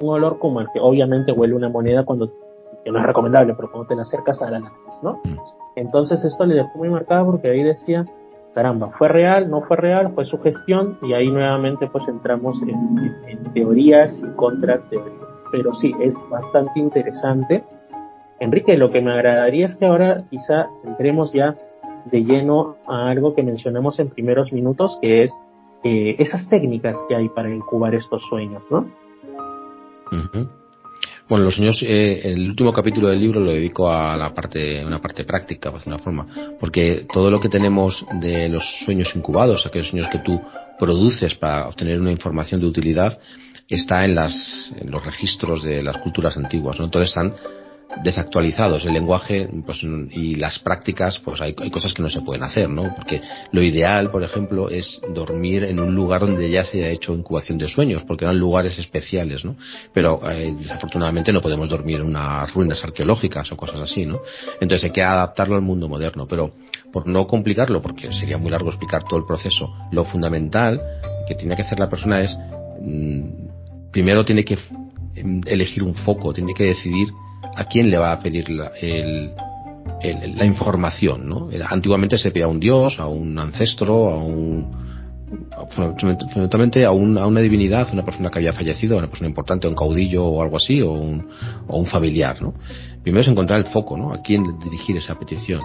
un olor como el que obviamente huele una moneda cuando, que no es recomendable, pero cuando te la acercas a la nariz, ¿no? Entonces esto le dejó muy marcado porque ahí decía, caramba, ¿fue real? ¿No fue real? ¿Fue sugestión? Y ahí nuevamente pues entramos en teorías y contrateorías. Pero sí, es bastante interesante. Enrique, lo que me agradaría es que ahora quizá entremos ya de lleno a algo que mencionamos en primeros minutos, que es esas técnicas que hay para incubar estos sueños, ¿no? Uh-huh. Bueno, los sueños, el último capítulo del libro lo dedico a una parte práctica, por una forma, porque todo lo que tenemos de los sueños incubados, aquellos sueños que tú produces para obtener una información de utilidad, está en los registros de las culturas antiguas, ¿no? Entonces están desactualizados el lenguaje, pues, y las prácticas, pues hay cosas que no se pueden hacer, ¿no? Porque lo ideal, por ejemplo, es dormir en un lugar donde ya se ha hecho incubación de sueños, porque eran lugares especiales, ¿no? Pero desafortunadamente no podemos dormir en unas ruinas arqueológicas o cosas así, ¿no? Entonces hay que adaptarlo al mundo moderno, pero por no complicarlo, porque sería muy largo explicar todo el proceso, lo fundamental que tiene que hacer la persona es primero tiene que elegir un foco, tiene que decidir a quién le va a pedir la información, ¿no? Antiguamente se pedía a un dios, a un ancestro, fundamentalmente a una divinidad, a una persona que había fallecido, a una persona importante, un caudillo o algo así, o un familiar, ¿no? Primero es encontrar el foco, ¿no? A quién dirigir esa petición.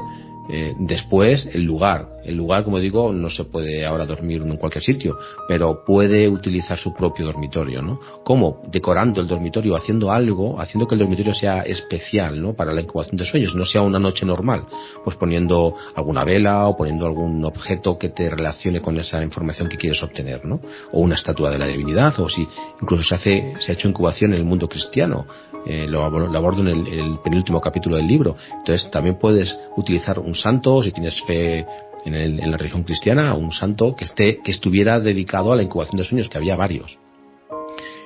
Después el lugar, como digo, no se puede ahora dormir en cualquier sitio, pero puede utilizar su propio dormitorio, ¿no? ¿Cómo? Decorando el dormitorio, haciendo que el dormitorio sea especial, ¿no? Para la incubación de sueños, no sea una noche normal, pues poniendo alguna vela o poniendo algún objeto que te relacione con esa información que quieres obtener, ¿no? O una estatua de la divinidad, o si incluso se ha hecho incubación en el mundo cristiano. Lo abordo en el penúltimo capítulo del libro. Entonces también puedes utilizar un santo, si tienes fe en la religión cristiana, un santo que estuviera dedicado a la incubación de sueños, que había varios.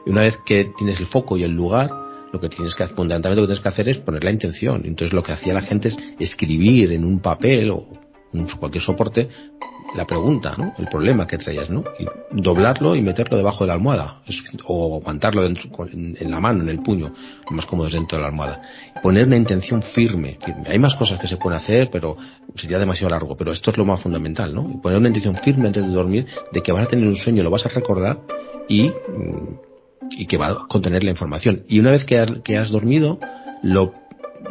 Y una vez que tienes el foco y el lugar, fundamentalmente lo que tienes que hacer es poner la intención. Entonces lo que hacía la gente es escribir en un papel o en cualquier soporte la pregunta, ¿no? El problema que traías, ¿no? Y doblarlo y meterlo debajo de la almohada, o aguantarlo en la mano, en el puño, lo más cómodo es dentro de la almohada. Poner una intención firme. Hay más cosas que se pueden hacer, pero sería demasiado largo, pero esto es lo más fundamental, ¿no? Y poner una intención firme antes de dormir de que vas a tener un sueño, lo vas a recordar y que va a contener la información. Y una vez que has dormido,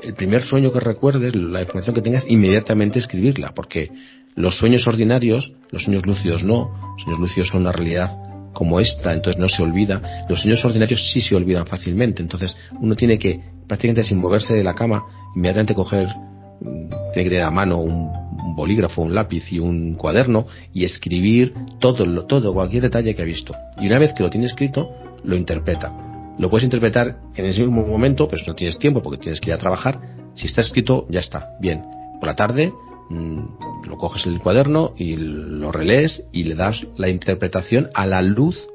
el primer sueño que recuerdes, la información que tengas, inmediatamente escribirla, porque los sueños ordinarios, los sueños lúcidos no, los sueños lúcidos son una realidad como esta, entonces no se olvida. Los sueños ordinarios sí se olvidan fácilmente, entonces uno tiene que, prácticamente sin moverse de la cama, inmediatamente tiene que tener a mano un bolígrafo, un lápiz y un cuaderno y escribir todo, cualquier detalle que ha visto. Y una vez que lo tiene escrito, lo interpreta. Lo puedes interpretar en ese mismo momento, pero si no tienes tiempo porque tienes que ir a trabajar, si está escrito, ya está, bien. por la tarde lo coges en el cuaderno y lo relees y le das la interpretación a la luz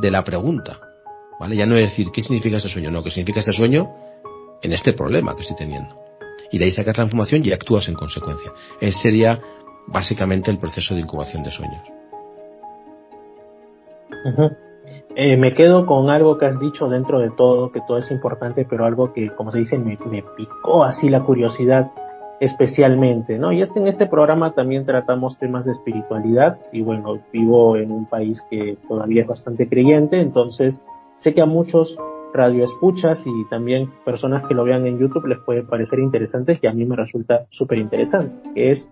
de la pregunta, ¿vale? Ya no es decir qué significa este sueño, no, qué significa este sueño en este problema que estoy teniendo, y de ahí sacas la información y actúas en consecuencia. Ese sería básicamente el proceso de incubación de sueños. Uh-huh. Me quedo con algo que has dicho dentro de todo, que todo es importante, pero algo que, como se dice, me picó así la curiosidad especialmente, ¿no? Y es que en este programa también tratamos temas de espiritualidad, y bueno, vivo en un país que todavía es bastante creyente, entonces sé que a muchos radioescuchas y también personas que lo vean en YouTube les puede parecer interesante, que a mí me resulta súper interesante, que es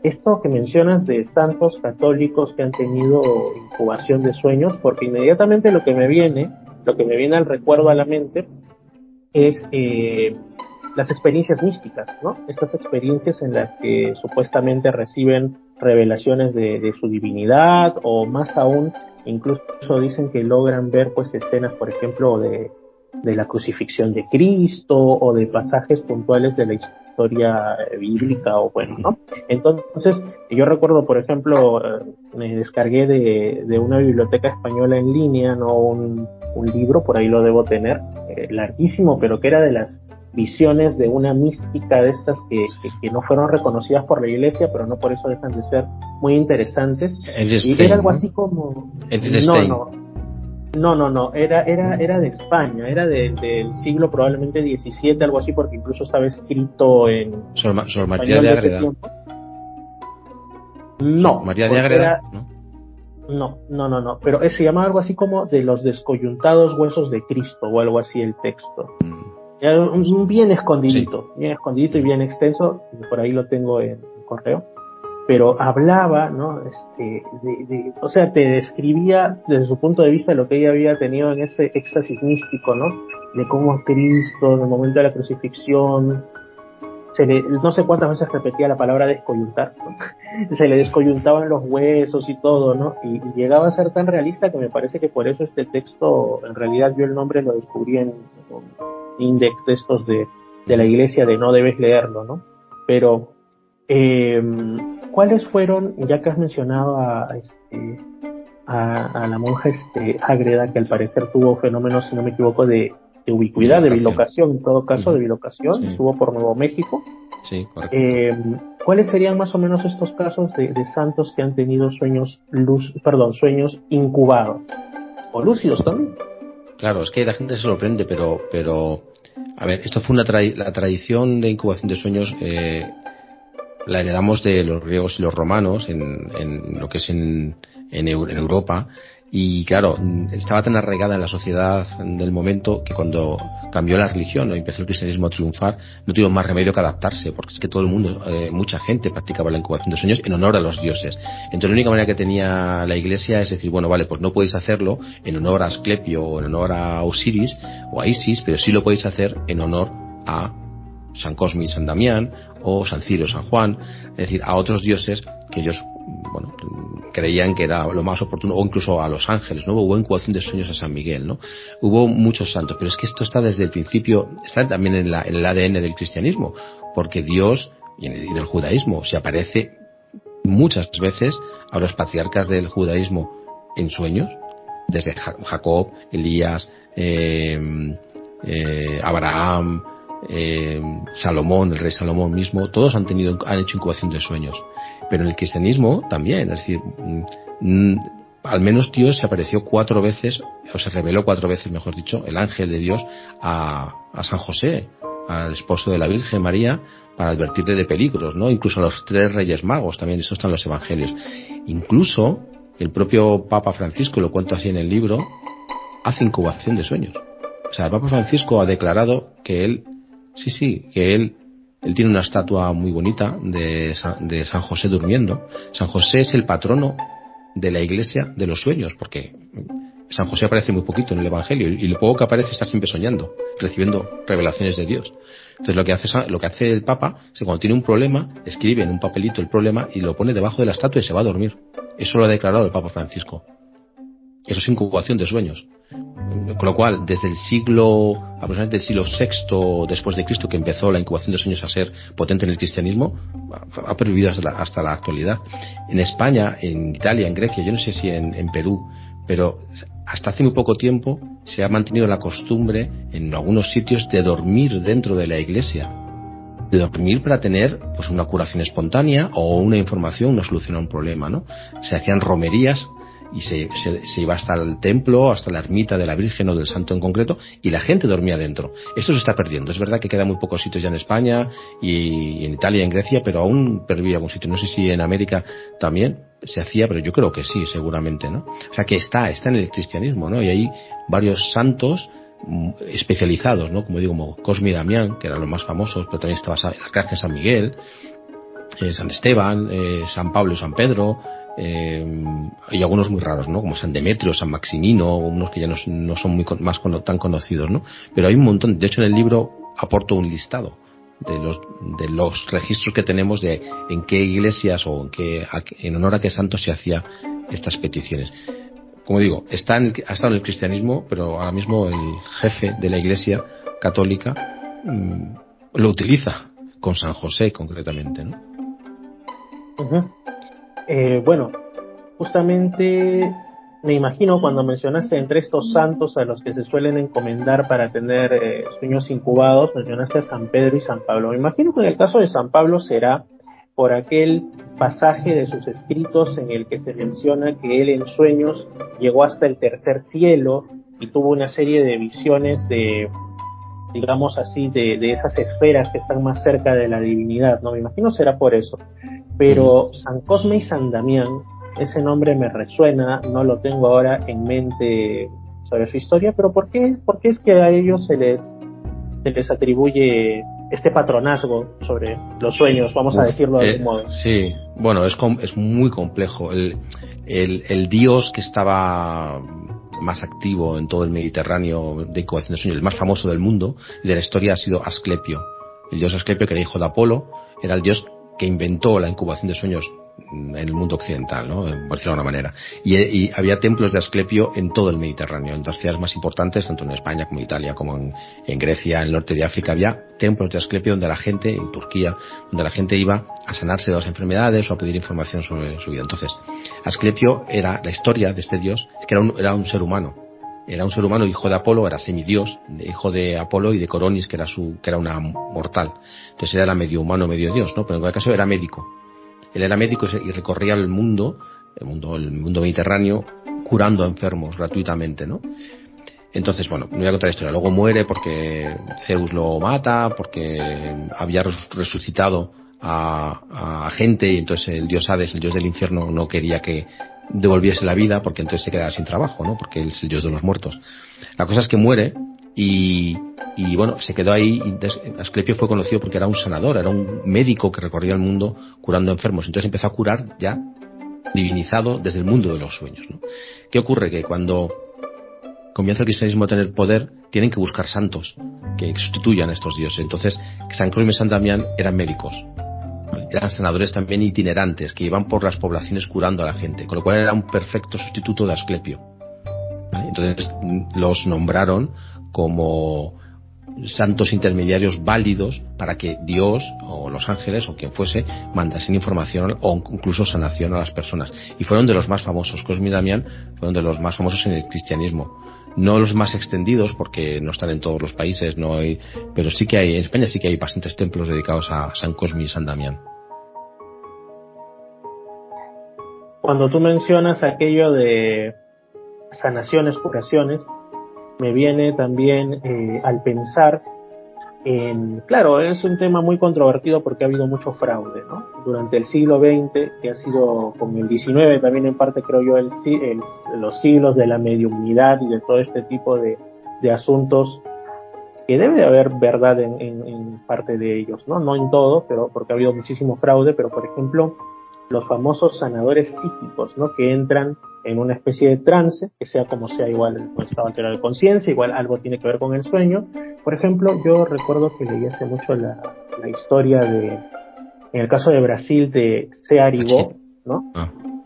esto que mencionas de santos católicos que han tenido incubación de sueños, porque inmediatamente lo que me viene al recuerdo, a la mente, es las experiencias místicas, ¿no? Estas experiencias en las que supuestamente reciben revelaciones de su divinidad, o más aún, incluso dicen que logran ver pues escenas, por ejemplo, de la crucifixión de Cristo, o de pasajes puntuales de la historia bíblica, o bueno, ¿no? Entonces, yo recuerdo, por ejemplo, me descargué de una biblioteca española en línea, ¿no? Un libro, por ahí lo debo tener, larguísimo, pero que era de las visiones de una mística de estas que no fueron reconocidas por la iglesia, pero no por eso dejan de ser muy interesantes. Y era algo así como... No, era de España, era del siglo probablemente XVII, algo así, porque incluso estaba escrito en... ¿Sobre María de Ágreda? No. ¿María de Ágreda? No, pero se llama algo así como de los descoyuntados huesos de Cristo, o algo así el texto. Bien escondidito, sí. Bien escondidito y bien extenso, por ahí lo tengo en correo, pero hablaba, ¿no? O sea, te describía desde su punto de vista lo que ella había tenido en ese éxtasis místico, ¿no? De cómo a Cristo, en el momento de la crucifixión, no sé cuántas veces repetía la palabra descoyuntar, ¿no? Se le descoyuntaban los huesos y todo, ¿no? Y llegaba a ser tan realista que me parece que por eso este texto, en realidad yo el nombre lo descubrí en un index de estos de la iglesia, de no debes leerlo, ¿no? Pero, ¿cuáles fueron, ya que has mencionado a la monja Ágreda, que al parecer tuvo fenómenos, si no me equivoco, de ubicuidad, de bilocación, en todo caso, de bilocación, sí. Estuvo por Nuevo México. Sí, correcto. ¿Cuáles serían más o menos estos casos de santos que han tenido sueños incubados? ¿O lúcidos también? Claro, es que la gente se sorprende, pero a ver, esto fue la tradición de incubación de sueños, la heredamos de los griegos y los romanos en lo que es en Europa. Y claro, estaba tan arraigada en la sociedad del momento que cuando cambió la religión, ¿no? Empezó el cristianismo a triunfar, no tuvieron más remedio que adaptarse, porque es que todo el mundo, mucha gente practicaba la incubación de sueños en honor a los dioses. Entonces la única manera que tenía la iglesia es decir, bueno, vale, pues no podéis hacerlo en honor a Asclepio o en honor a Osiris o a Isis, pero sí lo podéis hacer en honor a San Cosme y San Damián, o San Ciro, San Juan, es decir, a otros dioses que ellos, bueno, creían que era lo más oportuno, o incluso a los ángeles, ¿no? Hubo incubación de sueños a San Miguel, ¿no? Hubo muchos santos, pero es que esto está desde el principio, está también en el ADN del cristianismo, porque Dios, y del judaísmo, se aparece muchas veces a los patriarcas del judaísmo en sueños, desde Jacob, Elías, Abraham, Salomón, el rey Salomón mismo, todos han hecho incubación de sueños. Pero en el cristianismo también, es decir, al menos Dios se apareció 4 veces, o se reveló 4 veces, mejor dicho, el ángel de Dios a San José, al esposo de la Virgen María, para advertirle de peligros, ¿no? Incluso a los 3 reyes magos, también eso está en los evangelios. Incluso el propio Papa Francisco, lo cuento así en el libro, hace incubación de sueños. O sea, el Papa Francisco ha declarado que él tiene una estatua muy bonita de San José durmiendo. San José es el patrono de la iglesia de los sueños, porque San José aparece muy poquito en el Evangelio y lo poco que aparece está siempre soñando, recibiendo revelaciones de Dios. Entonces lo que hace el Papa es que cuando tiene un problema, escribe en un papelito el problema y lo pone debajo de la estatua y se va a dormir. Eso lo ha declarado el Papa Francisco. Eso es incubación de sueños. con lo cual, desde el siglo, aproximadamente el siglo VI después de Cristo, que empezó la incubación de sueños a ser potente en el cristianismo, ha pervivido hasta la actualidad. En España, en Italia, en Grecia, yo no sé si en Perú, pero hasta hace muy poco tiempo se ha mantenido la costumbre en algunos sitios de dormir dentro de la iglesia, de dormir para tener pues una curación espontánea o una información, una solución a un problema, ¿no? Se hacían romerías y se iba hasta el templo, hasta la ermita de la Virgen o del Santo en concreto, y la gente dormía dentro. Esto se está perdiendo. Es verdad que quedan muy pocos sitios ya en España y en Italia y en Grecia, pero aún pervive algún sitio. No sé si en América también se hacía, pero yo creo que sí, seguramente, ¿no? O sea que está en el cristianismo, ¿no? Y hay varios santos especializados, ¿no? Como digo, como Cosme y Damián, que eran los más famosos, pero también estaba el Arcángel San Miguel, San Esteban, San Pablo y San Pedro, y algunos muy raros, ¿no? Como San Demetrio, San Maximino, unos que ya no son tan conocidos, ¿no? Pero hay un montón. De hecho, en el libro aporto un listado de los registros que tenemos de en qué iglesias o en honor a qué santos se hacía estas peticiones. Como digo, ha estado en el cristianismo, pero ahora mismo el jefe de la Iglesia católica lo utiliza con San José concretamente, ¿no? Uh-huh. Bueno, justamente me imagino cuando mencionaste entre estos santos a los que se suelen encomendar para tener sueños incubados, mencionaste a San Pedro y San Pablo. Me imagino que en el caso de San Pablo será por aquel pasaje de sus escritos en el que se menciona que él en sueños llegó hasta el tercer cielo y tuvo una serie de visiones de, digamos así, de esas esferas que están más cerca de la divinidad, ¿no? Me imagino será por eso. Pero San Cosme y San Damián, ese nombre me resuena, no lo tengo ahora en mente sobre su historia, pero ¿por qué es que a ellos se les atribuye este patronazgo sobre los sueños, vamos a decirlo de algún modo? Sí, bueno, es muy complejo. El dios que estaba más activo en todo el Mediterráneo de incubación de sueños, el más famoso del mundo y de la historia, ha sido Asclepio. El dios Asclepio, que era hijo de Apolo, era el dios que inventó la incubación de sueños en el mundo occidental, ¿no? Por decirlo de alguna manera. Y había templos de Asclepio en todo el Mediterráneo, en las ciudades más importantes, tanto en España como en Italia, como en Grecia, en el norte de África. Había templos de Asclepio donde la gente, en Turquía, donde la gente iba a sanarse de las enfermedades o a pedir información sobre su vida. Entonces, Asclepio era la historia de este dios, que era un ser humano. Era un ser humano, hijo de Apolo, era semidios, hijo de Apolo y de Coronis, que era una mortal. Entonces era medio humano, medio dios, ¿no? Pero en cualquier caso era médico. Él era médico y recorría el mundo mediterráneo, curando a enfermos gratuitamente, ¿no? Entonces, bueno, no voy a contar la historia. Luego muere porque Zeus lo mata, porque había resucitado a gente, y entonces el dios Hades, el dios del infierno, no quería que devolviese la vida, porque entonces se quedaba sin trabajo, ¿no? Porque él es el dios de los muertos. La cosa es que muere y bueno, se quedó ahí. Asclepio fue conocido porque era un sanador, era un médico que recorría el mundo curando enfermos. Entonces empezó a curar ya divinizado desde el mundo de los sueños, ¿no? ¿Qué ocurre? Que cuando comienza el cristianismo a tener poder, tienen que buscar santos que sustituyan a estos dioses. Entonces, San Cosme y San Damián eran médicos, eran sanadores también itinerantes que iban por las poblaciones curando a la gente, con lo cual era un perfecto sustituto de Asclepio. Entonces los nombraron como santos intermediarios válidos para que Dios o los ángeles o quien fuese mandasen información o incluso sanación a las personas, y fueron de los más famosos. Cosme y Damián fueron de los más famosos en el cristianismo, no los más extendidos porque no están en todos los países, no hay, pero sí que hay, en España sí que hay bastantes templos dedicados a San Cosme y San Damián. Cuando tú mencionas aquello de sanaciones, curaciones, me viene también al pensar en, claro, es un tema muy controvertido porque ha habido mucho fraude, ¿no? Durante el siglo XX, que ha sido con el XIX también en parte, creo yo, los siglos de la mediunidad y de todo este tipo de asuntos, que debe de haber verdad en parte de ellos, ¿no? No en todo, pero porque ha habido muchísimo fraude, pero por ejemplo, los famosos sanadores psíquicos, ¿no? Que entran en una especie de trance, que sea como sea, igual un estado alterado de conciencia, igual algo tiene que ver con el sueño. Por ejemplo, yo recuerdo que leí hace mucho la historia en el caso de Brasil, de C. Arigó, ¿no?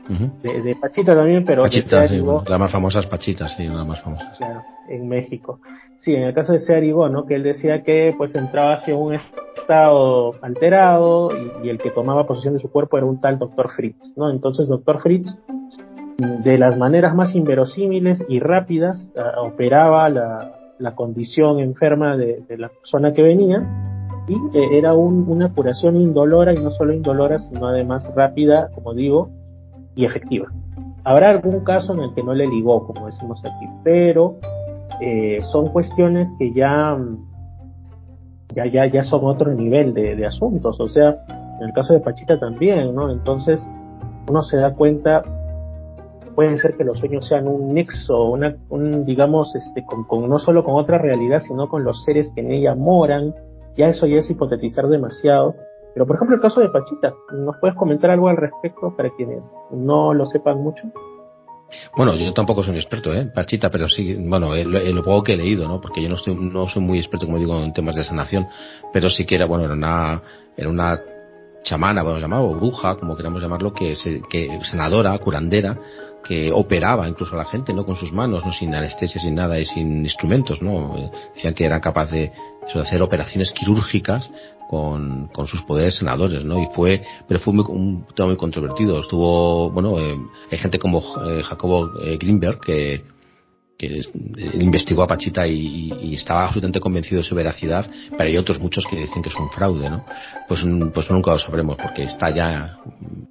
de Pachita también, pero Pachita, de sí, Searigo, la más famosa es Pachita, sí, una de las más famosas. claro, en México. Sí, en el caso de Searigo, ¿no? Que él decía que pues entraba hacia un estado alterado y el que tomaba posesión de su cuerpo era un tal doctor Fritz, ¿no? Entonces doctor Fritz, de las maneras más inverosímiles y rápidas, operaba la condición enferma de la persona que venía, y era una curación indolora, y no solo indolora, sino además rápida, como digo, y efectiva. Habrá algún caso en el que no le ligó, como decimos aquí, pero son cuestiones que ya son otro nivel de asuntos. O sea, en el caso de Pachita también, ¿no? Entonces uno se da cuenta, pueden ser que los sueños sean un nexo, digamos, con no solo con otra realidad, sino con los seres que en ella moran. Ya eso ya es hipotetizar demasiado. Pero por ejemplo el caso de Pachita, ¿nos puedes comentar algo al respecto para quienes no lo sepan mucho? Bueno, yo tampoco soy un experto, Pachita, pero sí, bueno, lo poco que he leído, ¿no? Porque yo no soy muy experto, como digo, en temas de sanación, pero sí que era una chamana, podemos llamarlo, o bruja, como queramos llamarlo, que sanadora, curandera, que operaba incluso a la gente, ¿no? Con sus manos, no sin anestesia, sin nada y sin instrumentos, ¿no? Decían que era capaz de hacer operaciones quirúrgicas con sus poderes sanadores, ¿no? Pero fue un tema muy controvertido. Hay gente como Jacobo Greenberg que investigó a Pachita y estaba absolutamente convencido de su veracidad, pero hay otros muchos que dicen que es un fraude, ¿no? Pues nunca lo sabremos, porque ya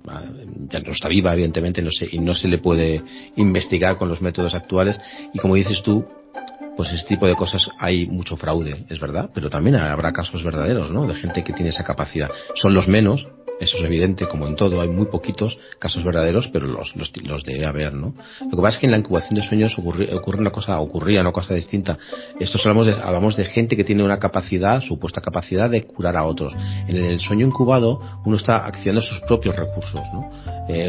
no está viva, evidentemente, y no se le puede investigar con los métodos actuales, y como dices tú, pues ese tipo de cosas hay mucho fraude, es verdad, pero también habrá casos verdaderos, ¿no? De gente que tiene esa capacidad. Son los menos, eso es evidente, como en todo, hay muy poquitos casos verdaderos, pero los debe haber, ¿no? Lo que pasa es que en la incubación de sueños ocurría una cosa distinta. Hablamos de gente que tiene una capacidad, supuesta capacidad de curar a otros. En el sueño incubado, uno está accediendo a sus propios recursos, ¿no?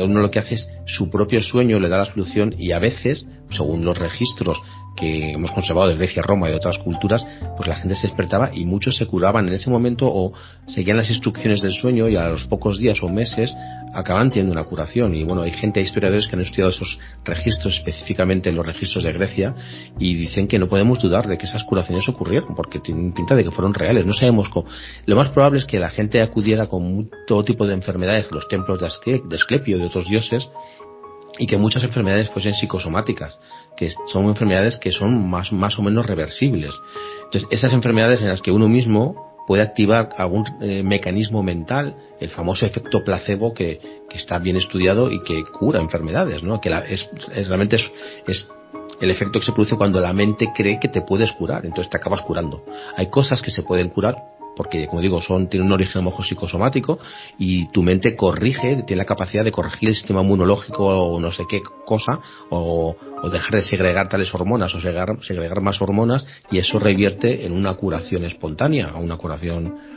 Uno lo que hace es su propio sueño le da la solución, y a veces, según los registros que hemos conservado de Grecia, Roma y de otras culturas, pues la gente se despertaba y muchos se curaban en ese momento o seguían las instrucciones del sueño, y a los pocos días o meses acaban teniendo una curación. Y bueno, hay historiadores que han estudiado esos registros, específicamente los registros de Grecia, y dicen que no podemos dudar de que esas curaciones ocurrieron, porque tienen pinta de que fueron reales. No sabemos cómo. Lo más probable es que la gente acudiera con todo tipo de enfermedades, los templos de Asclepio y de otros dioses, y que muchas enfermedades fuesen psicosomáticas, que son enfermedades que son más o menos reversibles. Entonces, esas enfermedades en las que uno mismo puede activar algún mecanismo mental, el famoso efecto placebo que está bien estudiado y que cura enfermedades, ¿no? Que realmente es el efecto que se produce cuando la mente cree que te puedes curar, entonces te acabas curando. Hay cosas que se pueden curar porque, como digo, tienen un origen a lo mejor psicosomático, y tu mente tiene la capacidad de corregir el sistema inmunológico o no sé qué cosa, o dejar de segregar tales hormonas, o segregar más hormonas, y eso revierte en una curación espontánea, o una curación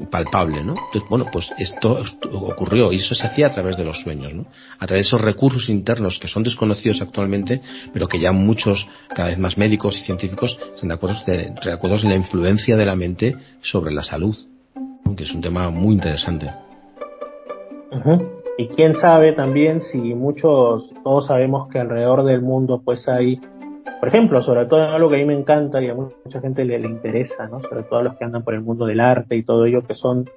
palpable, ¿no? Entonces, bueno, pues esto ocurrió, y eso se hacía a través de los sueños, ¿no? A través de esos recursos internos que son desconocidos actualmente, pero que ya muchos, cada vez más médicos y científicos, están de acuerdo en la influencia de la mente sobre la salud, ¿no? Que es un tema muy interesante. Uh-huh. Y quién sabe también si todos sabemos que alrededor del mundo pues hay, por ejemplo, sobre todo algo que a mí me encanta y a mucha gente le interesa, ¿no? Sobre todo a los que andan por el mundo del arte y todo ello, que son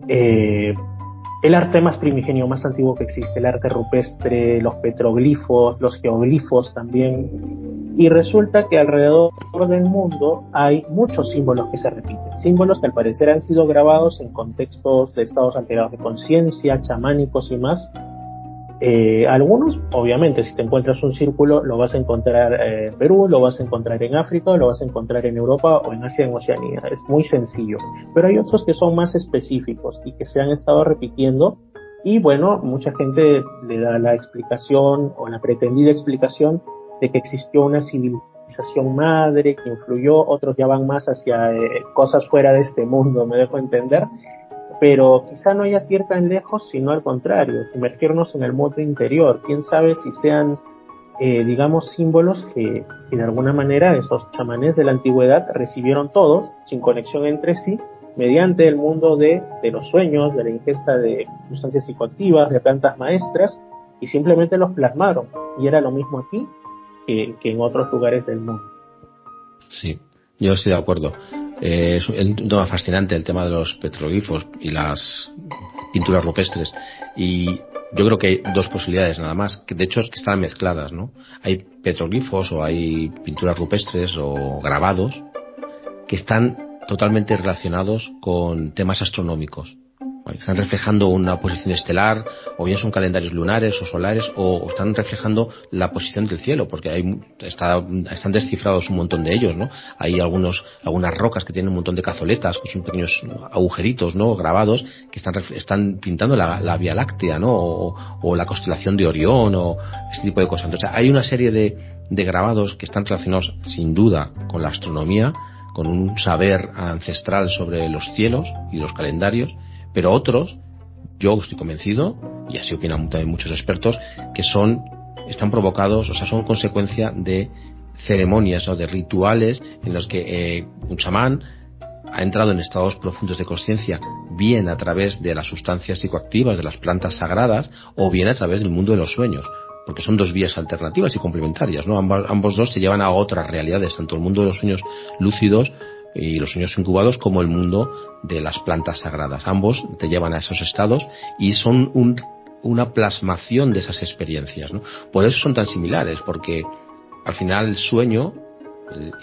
el arte más primigenio, más antiguo que existe, el arte rupestre, los petroglifos, los geoglifos también. Y resulta que alrededor del mundo hay muchos símbolos que se repiten, símbolos que al parecer han sido grabados en contextos de estados alterados de conciencia, chamánicos y más. Algunos, obviamente, si te encuentras un círculo, lo vas a encontrar en Perú, lo vas a encontrar en África, lo vas a encontrar en Europa o en Asia, en Oceanía. Es muy sencillo. Pero hay otros que son más específicos y que se han estado repitiendo. Y bueno, mucha gente le da la explicación o la pretendida explicación de que existió una civilización madre que influyó. Otros ya van más hacia cosas fuera de este mundo, me dejo entender. Pero quizá no haya que ir tan lejos, sino al contrario, sumergirnos en el mundo interior. Quién sabe si sean, digamos, símbolos que de alguna manera esos chamanes de la antigüedad recibieron todos, sin conexión entre sí, mediante el mundo de los sueños, de la ingesta de sustancias psicoactivas, de plantas maestras, y simplemente los plasmaron, y era lo mismo aquí que en otros lugares del mundo. Sí, yo estoy de acuerdo. Es un tema fascinante el tema de los petroglifos y las pinturas rupestres, y yo creo que hay dos posibilidades nada más, que de hecho es que están mezcladas, ¿no? Hay petroglifos o hay pinturas rupestres o grabados que están totalmente relacionados con temas astronómicos. ¿Vale? Están reflejando una posición estelar, o bien son calendarios lunares o solares, o están reflejando la posición del cielo, porque están descifrados un montón de ellos, ¿no? Hay algunas rocas que tienen un montón de cazoletas, que son pequeños agujeritos, ¿no? Grabados, que están pintando la Vía Láctea, ¿no? O la constelación de Orión, o este tipo de cosas. Entonces, hay una serie de grabados que están relacionados, sin duda, con la astronomía, con un saber ancestral sobre los cielos y los calendarios, pero otros, yo estoy convencido, y así opinan también muchos expertos, que están provocados, o sea, son consecuencia de ceremonias o de rituales en los que un chamán ha entrado en estados profundos de consciencia, bien a través de las sustancias psicoactivas de las plantas sagradas, o bien a través del mundo de los sueños, porque son dos vías alternativas y complementarias, ¿no? Ambos dos te llevan a otras realidades, tanto el mundo de los sueños lúcidos y los sueños incubados, como el mundo de las plantas sagradas. Ambos te llevan a esos estados y son una plasmación de esas experiencias, ¿no? Por eso son tan similares, porque al final el sueño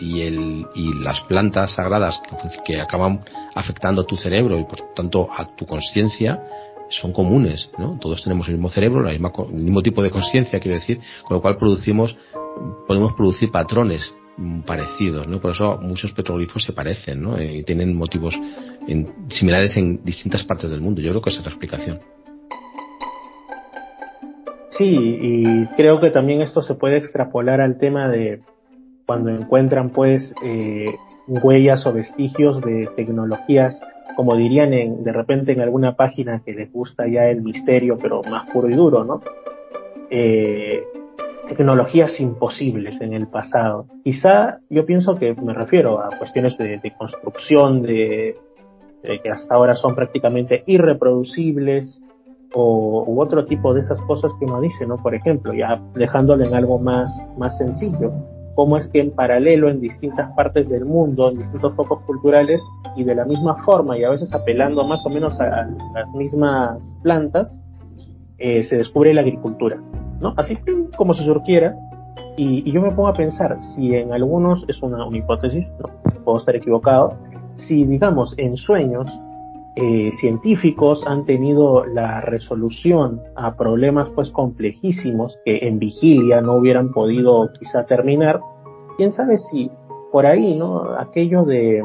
y las plantas sagradas que acaban afectando a tu cerebro y por tanto a tu conciencia son comunes, ¿no? Todos tenemos el mismo cerebro, el mismo tipo de conciencia, quiero decir, con lo cual podemos producir patrones parecidos, ¿no? Por eso muchos petroglifos se parecen, ¿no? Y tienen motivos similares en distintas partes del mundo. Yo creo que esa es la explicación. Sí, y creo que también esto se puede extrapolar al tema de cuando encuentran pues huellas o vestigios de tecnologías, como dirían de repente en alguna página que les gusta ya el misterio, pero más puro y duro, ¿no? Tecnologías imposibles en el pasado. Quizá yo pienso que me refiero a cuestiones de construcción que hasta ahora son prácticamente irreproducibles, u otro tipo de esas cosas que uno dice, ¿no? Por ejemplo, ya dejándolo en algo más sencillo, cómo es que en paralelo en distintas partes del mundo, en distintos focos culturales, y de la misma forma y a veces apelando más o menos a las mismas plantas, se descubre la agricultura, ¿no? Así como si surgiera, y yo me pongo a pensar, si en algunos, es una hipótesis, ¿no? Puedo estar equivocado, si digamos en sueños científicos han tenido la resolución a problemas pues complejísimos que en vigilia no hubieran podido quizá terminar, quién sabe si por ahí, ¿no? Aquello de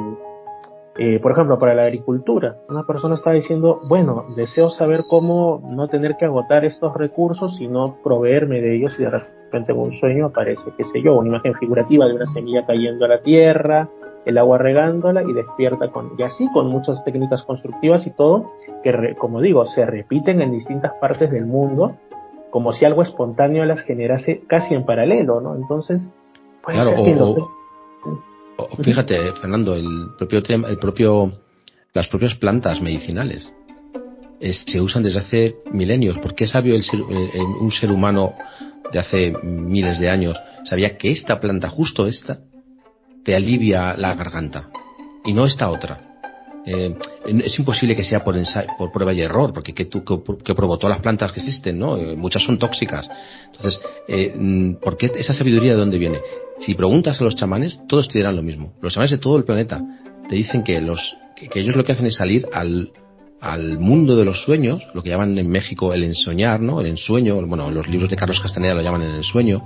por ejemplo, para la agricultura, una persona está diciendo, bueno, deseo saber cómo no tener que agotar estos recursos, sino proveerme de ellos, y de repente en un sueño aparece, qué sé yo, una imagen figurativa de una semilla cayendo a la tierra, el agua regándola, y despierta y así con muchas técnicas constructivas y todo, que como digo, se repiten en distintas partes del mundo, como si algo espontáneo las generase casi en paralelo, ¿no? Entonces, puede claro, ser que fíjate, Fernando, las propias plantas medicinales se usan desde hace milenios. ¿Por qué sabio un ser humano de hace miles de años sabía que esta planta, justo esta, te alivia la garganta y no esta otra? Es imposible que sea por prueba y error, porque que probó todas las plantas que existen, ¿no? Muchas son tóxicas. Entonces, ¿por qué esa sabiduría de dónde viene? Si preguntas a los chamanes, todos te dirán lo mismo. Los chamanes de todo el planeta te dicen que ellos lo que hacen es salir al mundo de los sueños, lo que llaman en México el ensoñar, ¿no? El ensueño, bueno, los libros de Carlos Castaneda lo llaman el ensueño,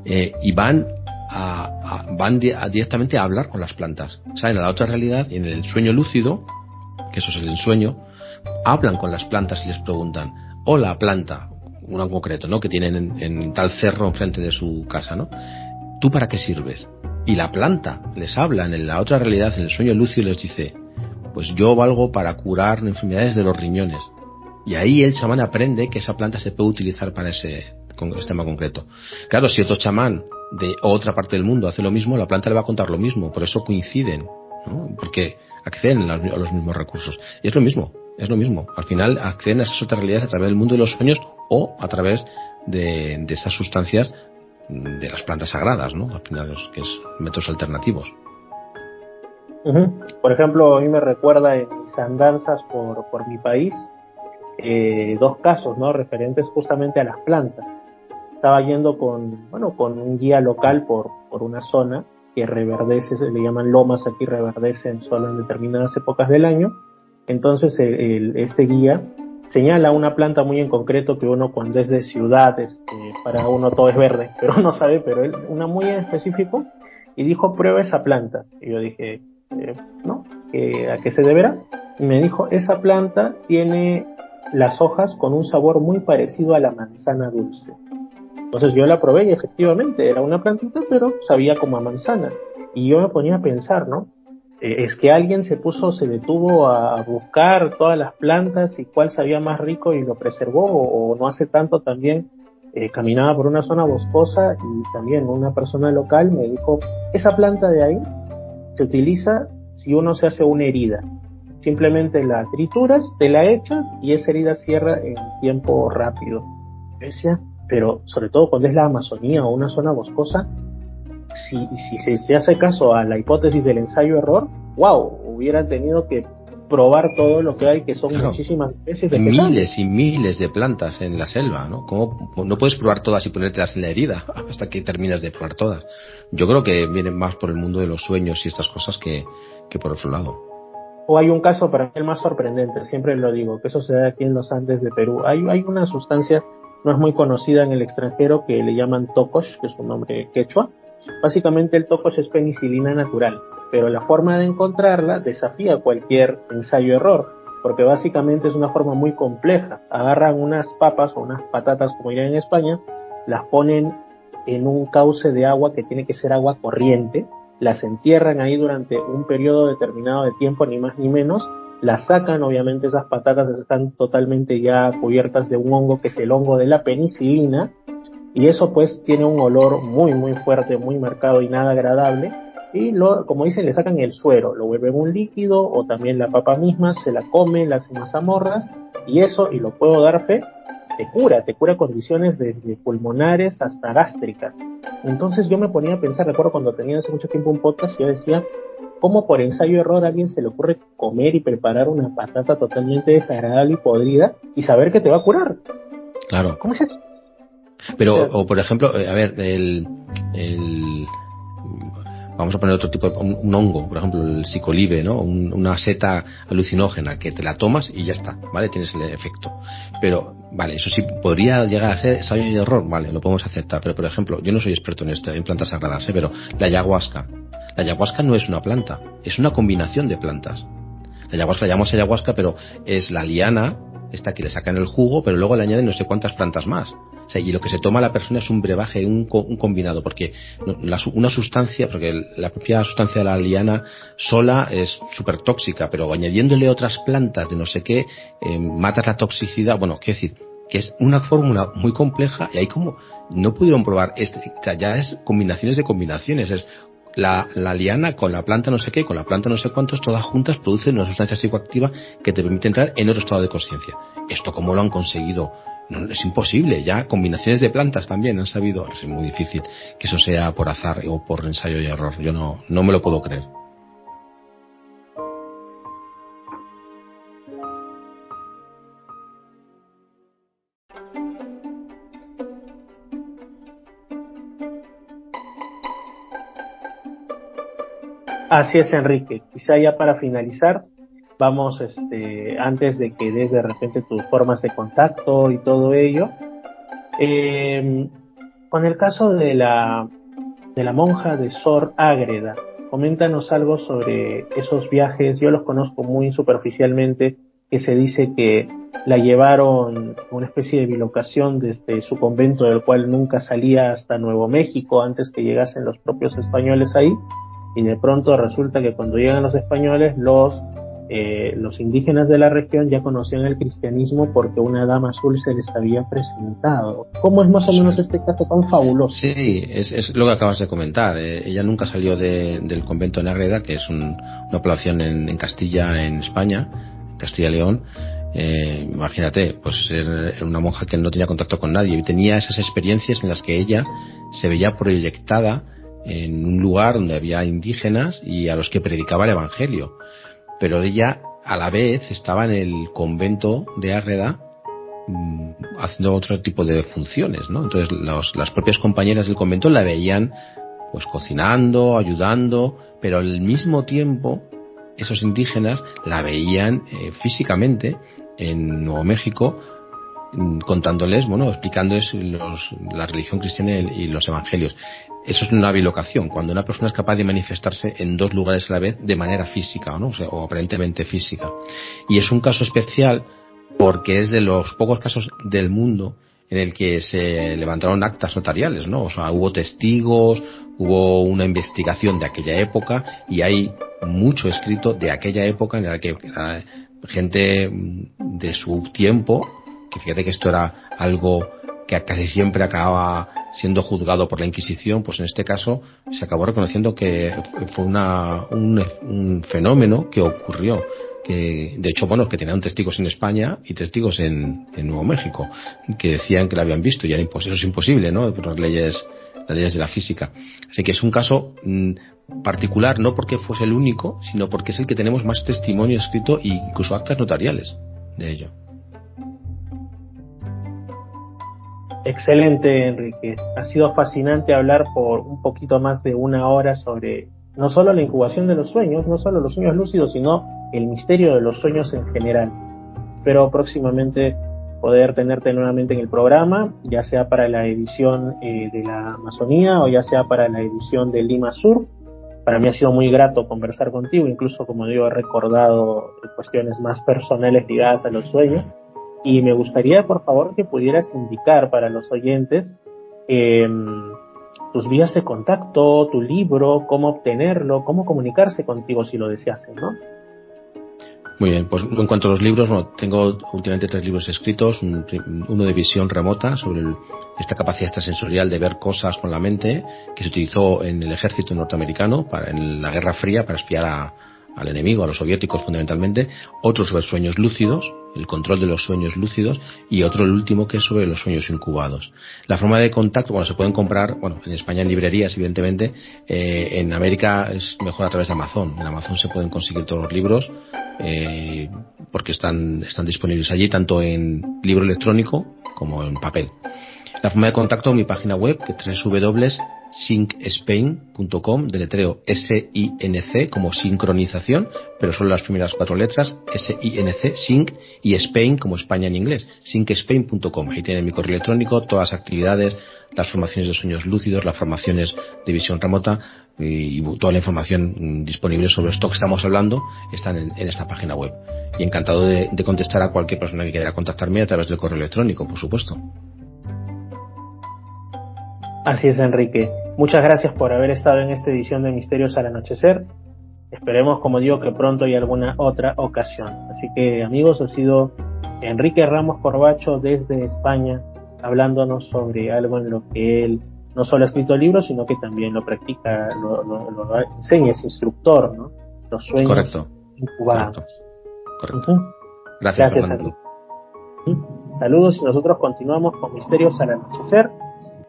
y van directamente a hablar con las plantas. Salen a la otra realidad y en el sueño lúcido, que eso es el ensueño, hablan con las plantas y les preguntan, hola planta, uno en concreto, ¿no? Que tienen en tal cerro enfrente de su casa, ¿no? ¿Tú para qué sirves? Y la planta les habla en la otra realidad, en el sueño lúcido, y les dice, pues yo valgo para curar enfermedades de los riñones. Y ahí el chamán aprende que esa planta se puede utilizar para ese tema concreto. Claro, si otro chamán de otra parte del mundo hace lo mismo, la planta le va a contar lo mismo. Por eso coinciden, ¿no? Porque acceden a los mismos recursos. Y es lo mismo. Al final acceden a esas otras realidades a través del mundo de los sueños o a través de estas sustancias de las plantas sagradas, ¿no? Al final que es métodos alternativos. Uh-huh. Por ejemplo, a mí me recuerda en mis andanzas por mi país dos casos, ¿no? Referentes justamente a las plantas. Estaba yendo con un guía local por una zona que reverdece, se le llaman lomas aquí, reverdecen solo en determinadas épocas del año. Entonces este guía señala una planta muy en concreto que uno cuando es de ciudad, para uno todo es verde, pero uno sabe, pero él, una muy en específico, y dijo, prueba esa planta. Y yo dije, ¿no? ¿A qué se deberá? Y me dijo, esa planta tiene las hojas con un sabor muy parecido a la manzana dulce. Entonces yo la probé y efectivamente era una plantita, pero sabía como a manzana. Y yo me ponía a pensar, ¿no? Es que alguien se detuvo a buscar todas las plantas y cuál sabía más rico y lo preservó, o no hace tanto también caminaba por una zona boscosa y también una persona local me dijo, esa planta de ahí se utiliza si uno se hace una herida. Simplemente la trituras, te la echas y esa herida cierra en tiempo rápido. Yo decía, pero sobre todo cuando es la Amazonía o una zona boscosa, si se hace caso a la hipótesis del ensayo-error, wow, hubieran tenido que probar todo lo que hay, que son muchísimas especies de miles y miles de plantas en la selva, ¿no? ¿Cómo no puedes probar todas y ponértelas en la herida hasta que terminas de probar todas? Yo creo que vienen más por el mundo de los sueños y estas cosas que por otro lado. O hay un caso para mí el más sorprendente, siempre lo digo, que eso se da aquí en los Andes de Perú. Hay una sustancia, no es muy conocida en el extranjero, que le llaman tocosh, que es un nombre quechua. Básicamente el tocosh es penicilina natural, pero la forma de encontrarla desafía cualquier ensayo-error, porque básicamente es una forma muy compleja. Agarran unas papas o unas patatas, como dirían en España, las ponen en un cauce de agua que tiene que ser agua corriente, las entierran ahí durante un periodo determinado de tiempo, ni más ni menos, las sacan, obviamente esas patatas están totalmente ya cubiertas de un hongo que es el hongo de la penicilina, y eso pues tiene un olor muy muy fuerte, muy marcado y nada agradable, y como dicen, le sacan el suero, lo vuelven un líquido, o también la papa misma se la come, la hacen mazamorras, y eso, y lo puedo dar fe, te cura condiciones desde pulmonares hasta gástricas. Entonces yo me ponía a pensar, recuerdo cuando tenía hace mucho tiempo un podcast, yo decía, ¿cómo por ensayo-error a alguien se le ocurre comer y preparar una patata totalmente desagradable y podrida y saber que te va a curar? Claro. ¿Cómo es eso? Pero, o por ejemplo, a ver, vamos a poner otro tipo, un hongo, por ejemplo, el psicolibe, ¿no? Una seta alucinógena que te la tomas y ya está, ¿vale? Tienes el efecto. Pero, vale, eso sí podría llegar a ser ensayo y error, vale, lo podemos aceptar. Pero, por ejemplo, yo no soy experto en esto, en plantas sagradas, pero la ayahuasca. La ayahuasca no es una planta, es una combinación de plantas. La ayahuasca la llamamos ayahuasca, pero es la liana, esta que le sacan el jugo, pero luego le añaden no sé cuántas plantas más. O sea, y lo que se toma la persona es un brebaje, un combinado, porque una sustancia, porque la propia sustancia de la liana sola es súper tóxica, pero añadiéndole otras plantas de no sé qué, matas la toxicidad. Bueno, quiero decir, que es una fórmula muy compleja y ahí como no pudieron probar, o sea, ya es combinaciones de combinaciones, es la liana con la planta no sé qué, con la planta no sé cuántos, todas juntas producen una sustancia psicoactiva que te permite entrar en otro estado de conciencia. ¿Esto cómo lo han conseguido? No, es imposible. Ya combinaciones de plantas también han sabido. Es muy difícil que eso sea por azar o por ensayo y error. Yo no me lo puedo creer. Así es, Enrique. Quizá ya para finalizar, vamos, antes de que des de repente tus formas de contacto y todo ello, con el caso de la monja de Sor Ágreda, coméntanos algo sobre esos viajes. Yo los conozco muy superficialmente, que se dice que la llevaron a una especie de bilocación desde su convento, del cual nunca salía, hasta Nuevo México antes que llegasen los propios españoles ahí, y de pronto resulta que cuando llegan los españoles, los indígenas de la región ya conocían el cristianismo porque una dama azul se les había presentado. ¿Cómo es más o menos este caso tan fabuloso? Sí, es lo que acabas de comentar. Ella nunca salió del convento en Ágreda, que es una población en Castilla, en España, Castilla y León, Imagínate, pues era una monja que no tenía contacto con nadie y tenía esas experiencias en las que ella se veía proyectada en un lugar donde había indígenas y a los que predicaba el evangelio, pero ella a la vez estaba en el convento de Ágreda haciendo otro tipo de funciones, ¿no? Entonces las propias compañeras del convento la veían pues cocinando, ayudando, pero al mismo tiempo esos indígenas la veían físicamente en Nuevo México, contándoles, bueno, explicándoles la religión cristiana y los evangelios. Eso es una bilocación, cuando una persona es capaz de manifestarse en dos lugares a la vez de manera física, ¿no? O aparentemente física. Y es un caso especial porque es de los pocos casos del mundo en el que se levantaron actas notariales, ¿no? O sea, hubo testigos, hubo una investigación de aquella época y hay mucho escrito de aquella época en la que gente de su tiempo, que fíjate que esto era algo que casi siempre acababa siendo juzgado por la Inquisición, pues en este caso se acabó reconociendo que fue un fenómeno que ocurrió, que de hecho, bueno, que tenían testigos en España y testigos en Nuevo México, que decían que lo habían visto y eso es imposible, ¿no? Por las leyes de la física. Así que es un caso particular, no porque fuese el único, sino porque es el que tenemos más testimonio escrito e incluso actas notariales de ello. Excelente, Enrique. Ha sido fascinante hablar por un poquito más de una hora sobre no solo la incubación de los sueños, no solo los sueños lúcidos, sino el misterio de los sueños en general. Espero próximamente poder tenerte nuevamente en el programa, ya sea para la edición de la Amazonía o ya sea para la edición de Lima Sur. Para mí ha sido muy grato conversar contigo, incluso, como digo, he recordado cuestiones más personales ligadas a los sueños. Y me gustaría, por favor, que pudieras indicar para los oyentes tus vías de contacto, tu libro, cómo obtenerlo, cómo comunicarse contigo si lo deseasen, ¿no? Muy bien, pues en cuanto a los libros, bueno, tengo últimamente 3 libros escritos, uno de visión remota sobre esta capacidad extrasensorial de ver cosas con la mente que se utilizó en el ejército norteamericano en la Guerra Fría para espiar al enemigo, a los soviéticos fundamentalmente, otro sobre sueños lúcidos, el control de los sueños lúcidos, y otro, el último, que es sobre los sueños incubados. La forma de contacto, bueno, se pueden comprar, bueno, en España en librerías, evidentemente, en América es mejor a través de Amazon. En Amazon se pueden conseguir todos los libros, porque están disponibles allí, tanto en libro electrónico como en papel. La forma de contacto, mi página web, que es www.syncspain.com, deletreo SINC como sincronización, pero solo las primeras 4 letras, SINC, sync, y Spain como España en inglés, syncspain.com. Ahí tienen mi correo electrónico, todas las actividades, las formaciones de sueños lúcidos, las formaciones de visión remota y toda la información disponible sobre esto que estamos hablando están en esta página web. Y encantado de contestar a cualquier persona que quiera contactarme a través del correo electrónico, por supuesto. Así es, Enrique. Muchas gracias por haber estado en esta edición de Misterios al Anochecer. Esperemos, como digo, que pronto haya alguna otra ocasión. Así que, amigos, ha sido Enrique Ramos Corbacho desde España, hablándonos sobre algo en lo que él no solo ha escrito libros, sino que también lo practica, lo enseña, es instructor, ¿no? Los sueños. Correcto. Incubados. Correcto. Uh-huh. Gracias, Enrique. Saludos, y nosotros continuamos con Misterios al Anochecer.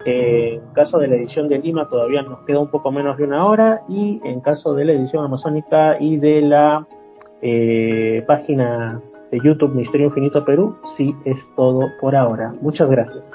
En caso de la edición de Lima todavía nos queda un poco menos de una hora, y en caso de la edición amazónica y de la página de YouTube Misterio Infinito Perú, sí es todo por ahora. Muchas gracias.